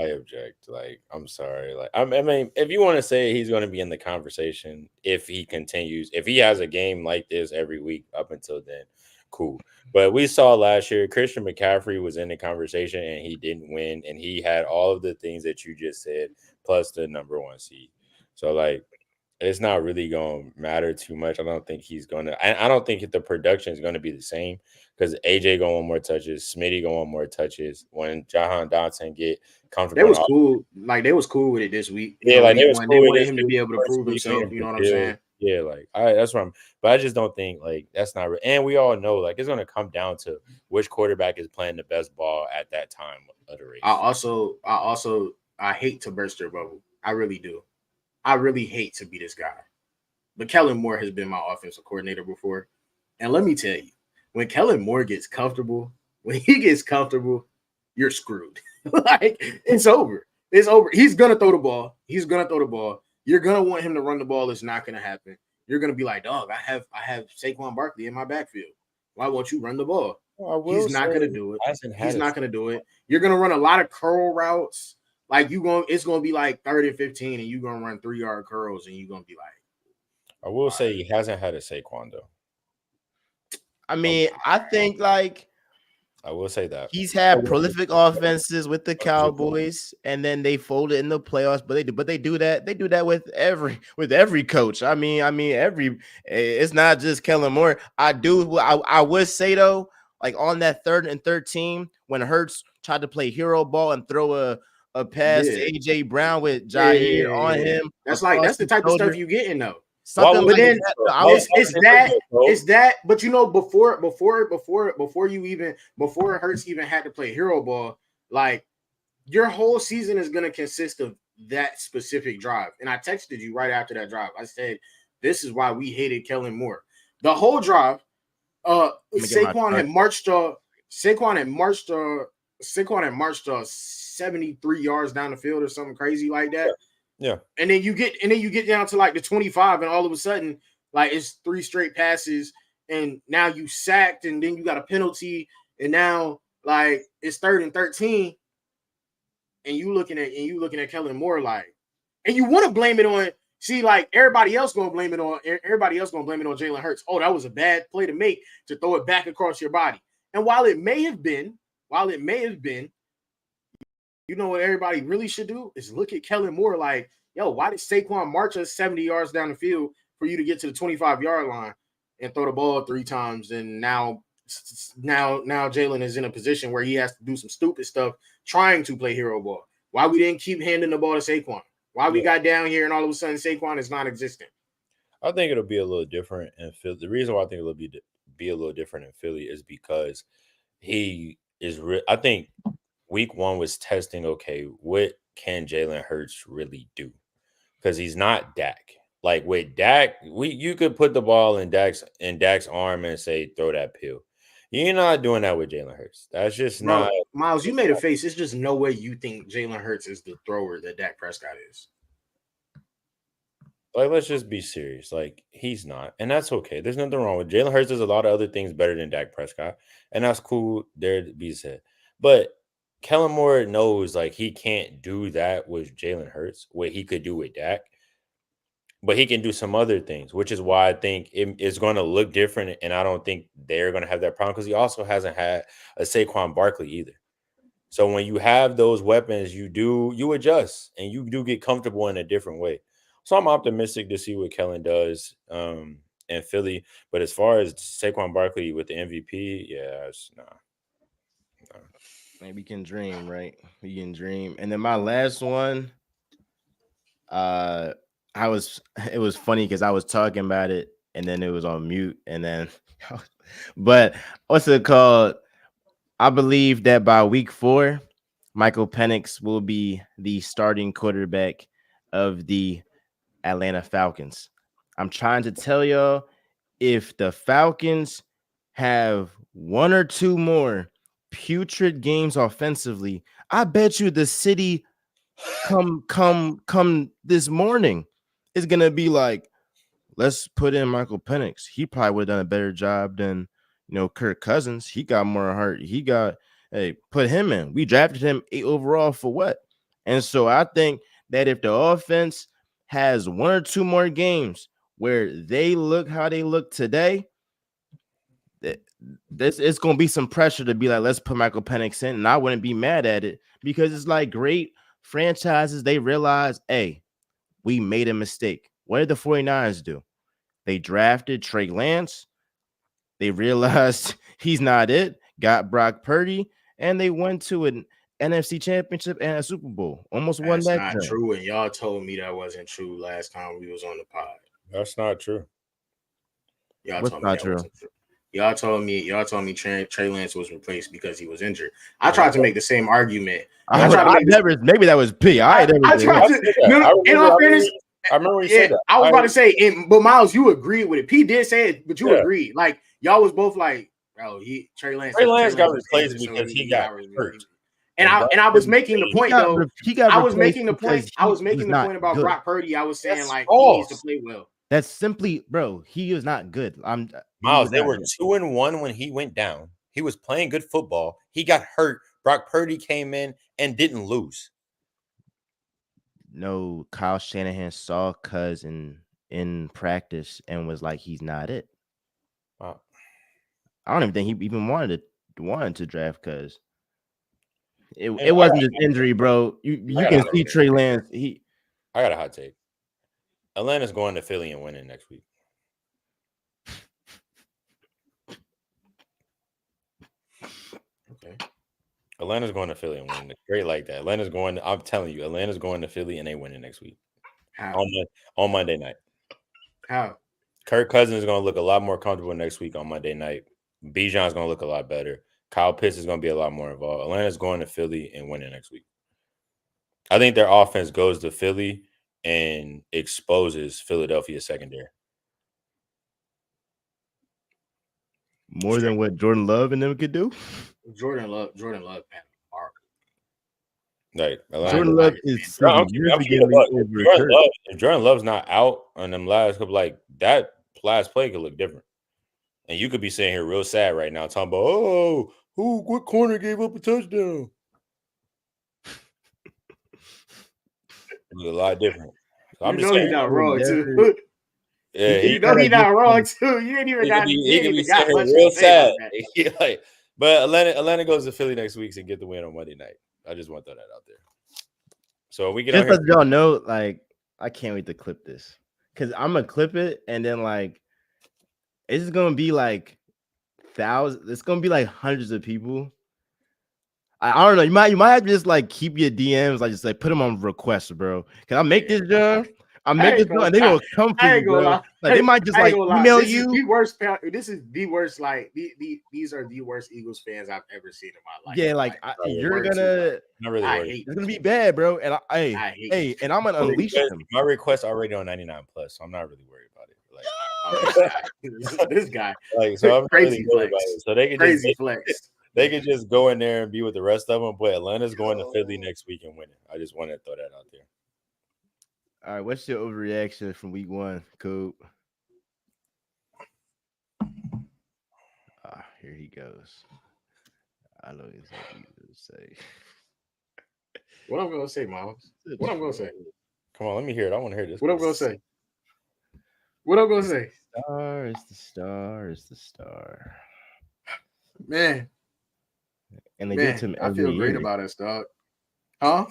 I object. Like, I'm sorry. Like, I mean, if you want to say he's going to be in the conversation, if he continues, if he has a game like this every week up until then, cool. But we saw last year, Christian McCaffrey was in the conversation and he didn't win, and he had all of the things that you just said, plus the number one seed. So, like, it's not really going to matter too much. I don't think he's going to. I don't think the production is going to be the same because AJ going to want more touches, Smitty going to want more touches. When Jahan Dotson get They comfortable, was cool. Like they was cool with it this week. yeah, like Week it was one, they cool with wanted this him to week, be able to first prove week himself. in You know what I'm Brazil. saying? Yeah, like that's what I'm. But I just don't think like that's not. And we all know like it's going to come down to which quarterback is playing the best ball at that time of the race. I hate to burst your bubble. I really do. I really hate to be this guy. But Kellen Moore has been my offensive coordinator before. And let me tell you, when Kellen Moore gets comfortable, you're screwed. Like, it's over. It's over. He's going to throw the ball. You're going to want him to run the ball. It's not going to happen. You're going to be like, dog, I have Saquon Barkley in my backfield. Why won't you run the ball? He's not going to do it. He's not going to do it. You're going to run a lot of curl routes. Like it's going to be like 3rd and 15, and you're going to run 3-yard curls, and you're going to be like, I will say he hasn't had a Saquon though. I mean, I think like I will say that he's had prolific offenses with the Cowboys, and then they folded in the playoffs. But they do that. They do that with every coach. I mean, it's not just Kellen Moore. I would say though, like on that 3rd and 13, when Hurts tried to play hero ball and throw a pass to AJ Brown with Jair on him. That's the type of stuff you getting though. Something but then it's that. But before Hurts even had to play hero ball, like your whole season is gonna consist of that specific drive. And I texted you right after that drive. I said, "This is why we hated Kellen Moore." The whole drive, Saquon had marched 73 yards down the field or something crazy like that. Yeah. And then you get down to like the 25, and all of a sudden, like it's 3 straight passes, and now you sacked, and then you got a penalty, and now like it's 3rd and 13, and you looking at Kellen Moore like, and you want to blame it on everybody else gonna blame it on Jalen Hurts. Oh, that was a bad play to make to throw it back across your body. And while it may have been, you know what everybody really should do is look at Kellen Moore like, yo, why did Saquon march us 70 yards down the field for you to get to the 25-yard line and throw the ball 3 times? And now Jalen is in a position where he has to do some stupid stuff trying to play hero ball. Why we didn't keep handing the ball to Saquon? Why we got down here and all of a sudden Saquon is non-existent? I think it'll be a little different in Philly. The reason why I think it'll be a little different in Philly is because he is. I think week 1 was testing. Okay, what can Jalen Hurts really do? Because he's not Dak. Like with Dak, you could put the ball in Dak's arm and say throw that pill. You're not doing that with Jalen Hurts. That's just not. Miles, you made a face. It's just no way you think Jalen Hurts is the thrower that Dak Prescott is. Like, let's just be serious. Like, he's not. And that's okay. There's nothing wrong with Jalen Hurts. Does a lot of other things better than Dak Prescott. And that's cool. There to be said. But Kellen Moore knows, like, he can't do that with Jalen Hurts, what he could do with Dak. But he can do some other things, which is why I think it's going to look different. And I don't think they're going to have that problem because he also hasn't had a Saquon Barkley either. So when you have those weapons, you adjust and you do get comfortable in a different way. So I'm optimistic to see what Kellen does in Philly. But as far as Saquon Barkley with the MVP, yeah, it's nah. Man, we can dream, right? We can dream. And then my last one, it was funny because I was talking about it and then it was on mute. And then, but what's it called? I believe that by week 4, Michael Penix will be the starting quarterback of the Atlanta Falcons. I'm trying to tell y'all, if the Falcons have 1 or 2 more putrid games offensively, I bet you the city come this morning is gonna be like, let's put in Michael Penix. He probably would have done a better job than Kirk Cousins. He got more heart. Put him in. We drafted him 8 overall for what? And so I think that if the offense has 1 or 2 more games where they look how they look today, it's going to be some pressure to be like, let's put Michael Penix in. And I wouldn't be mad at it because it's like great franchises. They realize, hey, we made a mistake. What did the 49ers do? They drafted Trey Lance. They realized he's not it, got Brock Purdy, and they went to an NFC Championship and a Super Bowl. Almost won That's that not game. true, and y'all told me that wasn't true last time we was on the pod. That's not true. Y'all What's told me not that true? wasn't true. Y'all told me Trey Lance was replaced because he was injured. I tried to make the same argument. Maybe that was P. I tried to. No, in all fairness, I remember you said that. I was about to say, but Miles, you agreed with it. P did say it, but you agreed. Like y'all was both like, bro, Trey Lance got replaced because he got hurt. And I was making the point though. I was making the point. I was making the point about Brock Purdy. I was saying like he needs to play well. That's simply, bro. He is not good. Miles, they were 2-1 when he went down. He was playing good football. He got hurt. Brock Purdy came in and didn't lose. No, Kyle Shanahan saw Cousin in practice and was like, he's not it. Wow. I don't even think he even wanted to draft Cuz. It wasn't just injury, bro. You can see Trey Lance. I got a hot take. Atlanta's going to Philly and winning next week. Okay. Atlanta's going to Philly and winning. It's great like that. I'm telling you, Atlanta's going to Philly and they winning next week. How? On Monday night. How? Kirk Cousins is going to look a lot more comfortable next week on Monday night. Bijan's going to look a lot better. Kyle Pitts is going to be a lot more involved. Atlanta's going to Philly and winning next week. I think their offense goes to Philly and exposes Philadelphia's secondary. More than what Jordan Love and them could do? Jordan Love, man. Like Jordan Love is if Jordan Love's not out on them last couple, like that last play could look different. And you could be sitting here real sad right now talking about, what corner gave up a touchdown? It was a lot different. So I'm just saying, he's not wrong too. Yeah, he's not wrong too. You ain't even got. He could be sitting here real sad. But Atlanta goes to Philly next week and get the win on Monday night. I just want to throw that out there. So we get just as y'all know, like I can't wait to clip this because I'm gonna clip it and then like it's gonna be like thousands. It's gonna be like hundreds of people. I don't know. You might have to just like keep your DMs, like just like put them on request, bro. Can I make this job? And they gonna come for you, bro. Like they might just like email you. This is the worst. Like these are the worst Eagles fans I've ever seen in my life. Yeah, like you're gonna. It's gonna be bad, bro. And and I'm gonna unleash them. My request already on 99+, so I'm not really worried about it. Like this guy, like so I'm crazy really flex. So they can crazy flex. They could just go in there and be with the rest of them. But Atlanta's going to Philly next week and winning. I just want to throw that out there. All right, what's your overreaction from week 1, Coop? Here he goes. I know exactly what to say. What I'm gonna say, Miles? What I'm gonna say? Come on, let me hear it. I want to hear this. What I'm gonna say? What I'm gonna say? Star is the star. Man. And they get to him. I feel great about it, dog. Huh?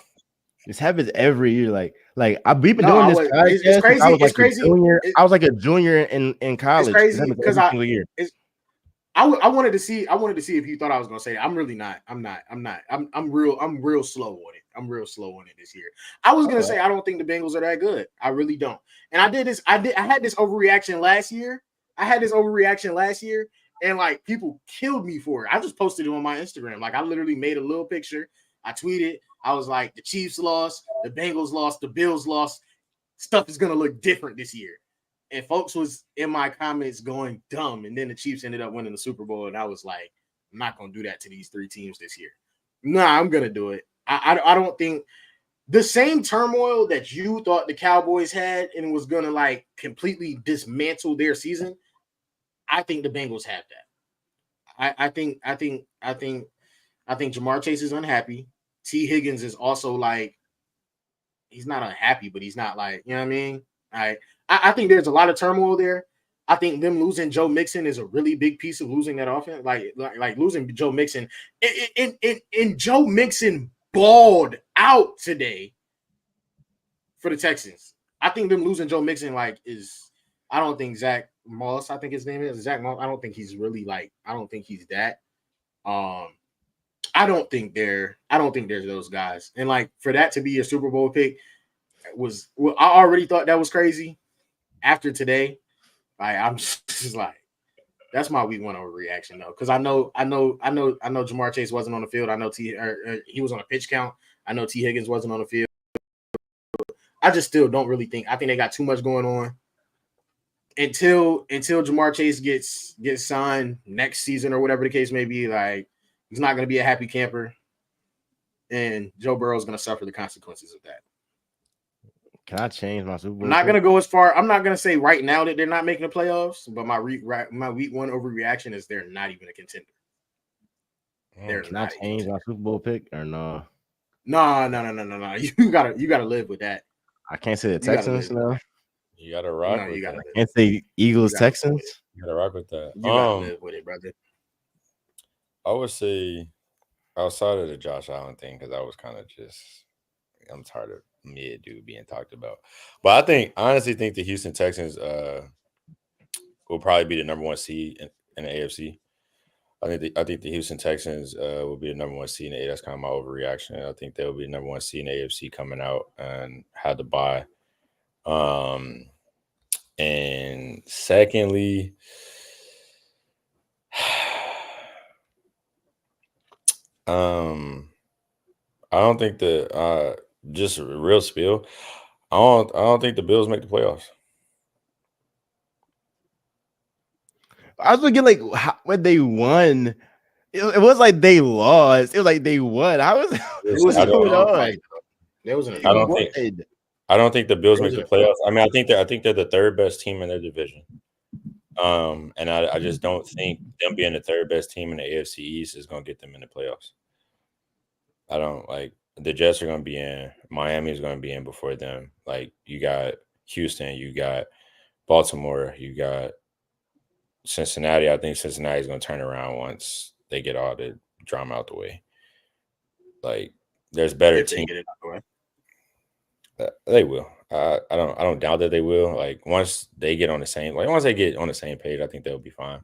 This happens every year. We've been doing this. It's crazy. It's crazy. I was like a junior in college. It's crazy because I wanted to see if you thought I was gonna say it. I'm really not. I'm not. I'm real slow on it. I'm real slow on it this year. I was gonna say I don't think the Bengals are that good. I really don't. And I had this overreaction last year. And like people killed me for it. I just posted it on my Instagram. Like I literally made a little picture. I tweeted. I was like, the Chiefs lost, the Bengals lost, the Bills lost. Stuff is gonna look different this year. And folks was in my comments going dumb. And then the Chiefs ended up winning the Super Bowl. And I was like, I'm not gonna do that to these 3 teams this year. Nah, I'm gonna do it. I don't think the same turmoil that you thought the Cowboys had and was gonna like completely dismantle their season. I think the Bengals have that. I think Jamar Chase is unhappy. T. Higgins is also like, he's not unhappy, but he's not like, you know what I mean? I think there's a lot of turmoil there. I think them losing Joe Mixon is a really big piece of losing that offense. Like losing Joe Mixon. And Joe Mixon balled out today for the Texans. I think them losing Joe Mixon is. I don't think Zach Moss. I think his name is Zach Moss. I don't think he's really I don't think he's that. I don't think there's those guys. And for that to be a Super Bowl pick I already thought that was crazy. After today, I'm just that's my week 1 overreaction though, because I know Jamar Chase wasn't on the field. I know he was on a pitch count. I know T Higgins wasn't on the field. I just still don't really think. I think they got too much going on until Jamar Chase gets signed next season or whatever the case may be. He's not going to be a happy camper, and Joe Burrow is going to suffer the consequences of that. Can I change my Super Bowl? I'm not going to go as far. I'm not going to say right now that they're not making the playoffs, but my week 1 overreaction is they're not even a contender. Can I change my Super Bowl pick or no? No. You gotta live with that. I can't say the Texans now. You gotta rock with that. I can't say Eagles Texans. You gotta rock with that. You gotta live with it, brother. I would say outside of the Josh Allen thing, because I was kind of I'm tired of mid dude being talked about. But I honestly think the Houston Texans will probably be the number 1 seed in the AFC. I think the Houston Texans will be the number 1 seed in the AFC. That's kind of my overreaction. I think they'll be the number 1 seed in the AFC coming out and had to buy. And secondly, I don't think just a real spiel. I don't think the Bills make the playoffs. I was looking when they won. It was like they lost. It was like they won. How was it going on? There was I don't think the Bills make the playoffs. I mean, I think they're the 3rd best team in their division. And I just don't think them being the 3rd best team in the AFC East is going to get them in the playoffs. I don't the Jets are going to be in. Miami is going to be in before them. You got Houston, you got Baltimore, you got Cincinnati. I think Cincinnati is going to turn around once they get all the drama out the way. There's better teams. Get it out the way. They will. I don't doubt that they will. Once they get on the same, once they get on the same page, I think they'll be fine.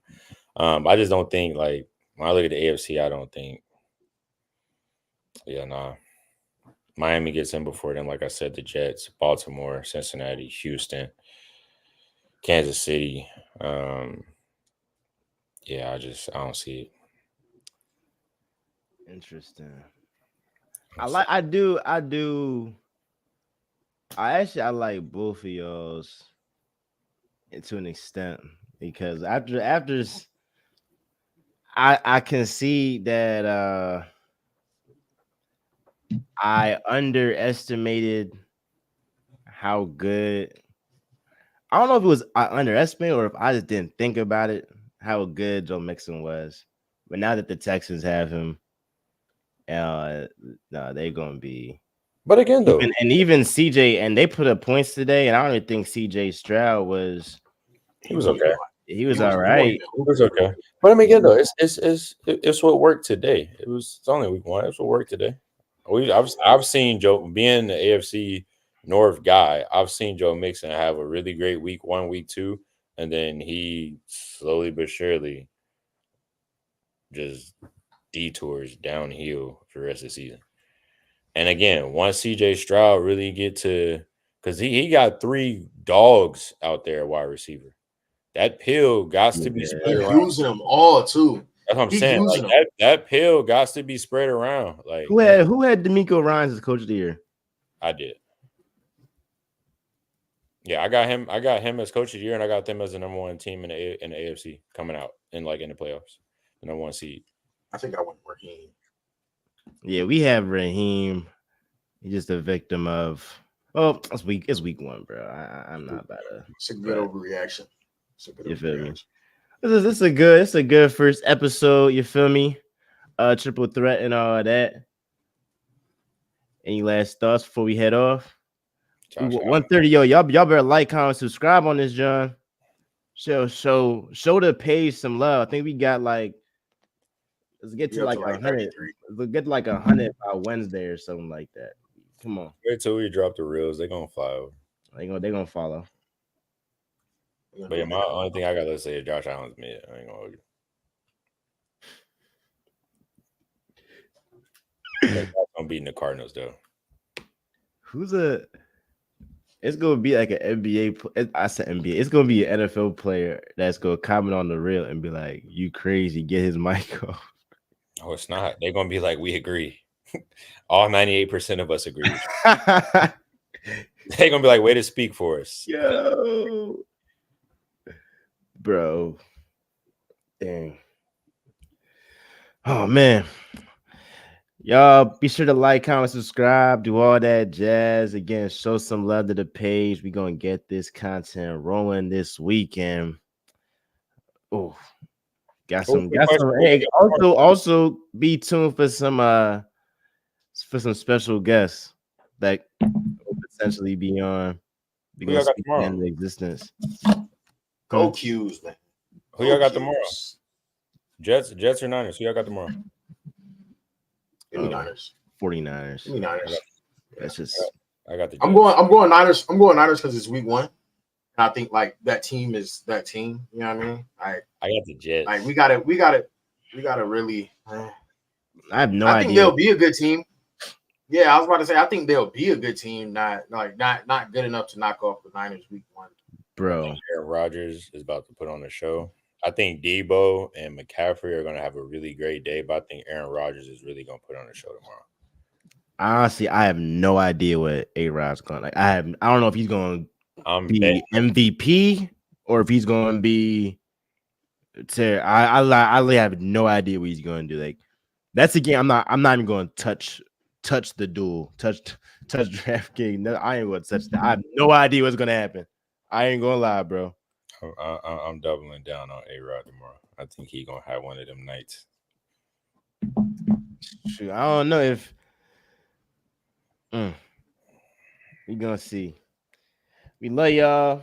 I just don't think when I look at the AFC, I don't think. Yeah, nah. Miami gets in before them. Like I said, the Jets, Baltimore, Cincinnati, Houston, Kansas City. Yeah, I don't see it. Interesting. I like both of y'all's to an extent, because after I can see that I underestimated how good. I don't know if it was I underestimated or if I just didn't think about it, how good Joe Mixon was. But now that the Texans have him, no, they're gonna be. But again, though, even CJ, and they put up points today, and I don't even think CJ Stroud was. He was okay. He was all right. He was okay. But I mean, again, though, it's what worked today. It's only week 1. It's what worked today. I've seen Joe being the AFC North guy. I've seen Joe Mixon have a really great week 1, week 2, and then he slowly but surely just detours downhill for the rest of the season. And again, once CJ Stroud really get to, because he got 3 dogs out there wide receiver. That pill got to be spread around. Using them all too. That's what I'm saying. That pill got to be spread around. Who had D'Amico Ryans as coach of the year? I did. Yeah, I got him as coach of the year, and I got them as the number 1 team in the AFC coming out in the playoffs, the number 1 seed. I think I went Raheem. Yeah, we have Raheem. He's just a victim of. Oh, it's week 1, bro. I'm not about to. It's a good overreaction. You feel me? This is a good first episode. You feel me? Triple threat and all that. Any last thoughts before we head off? 1:30, y'all better like, comment, subscribe on this, John. Show the page some love. I think we got let's get to 100. Let's get to 100 by Wednesday or something like that. Come on. Wait till we drop the reels. They're gonna fly over. They gonna follow. But yeah, my only thing I gotta say is Josh Allen's mid. I ain't gonna argue. I'm beating the Cardinals though. It's gonna be like an NBA. I said NBA. It's gonna be an NFL player that's gonna comment on the reel and be like, "You crazy? Get his mic off." Oh, it's not. They're gonna be like, we agree. All 98% of us agree. They're gonna be like, way to speak for us. Yo, bro. Dang. Oh man. Y'all be sure to like, comment, subscribe, do all that jazz. Again, show some love to the page. We're gonna get this content rolling this weekend. Oh, got some. Hey, also be tuned for some special guests that will potentially be on. Who y'all got tomorrow? In existence. Go Qs, man. Who y'all got tomorrow? Jets or Niners? Who y'all got tomorrow? Give me Niners. 49ers. Give me Niners. That's just. I got the Jets. I'm going Niners. I'm going Niners because it's week 1. And I think like that team is that team. You know what I mean? I got the Jets. Like we gotta really. I have no idea. I think they'll be a good team. Yeah, I was about to say I think they'll be a good team. Not good enough to knock off the Niners week 1. Bro, Aaron Rodgers is about to put on a show. I think Debo and McCaffrey are going to have a really great day, but I think Aaron Rodgers is really going to put on a show tomorrow. Honestly, I have no idea what A-Rod's going. Like, I don't know if he's going to be MVP or if he's going to be. I have no idea what he's going to do. Like, that's a game. I'm not even going to touch the duel, touch DraftKings. No, I ain't going to touch that. I have no idea what's going to happen. I ain't going to lie, bro. I'm doubling down on A-Rod tomorrow. I think he's gonna have one of them nights. Shoot, I don't know if we gonna see. We love y'all.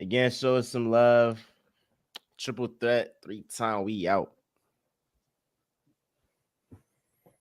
Again, show us some love. Triple threat, 3-time. We out.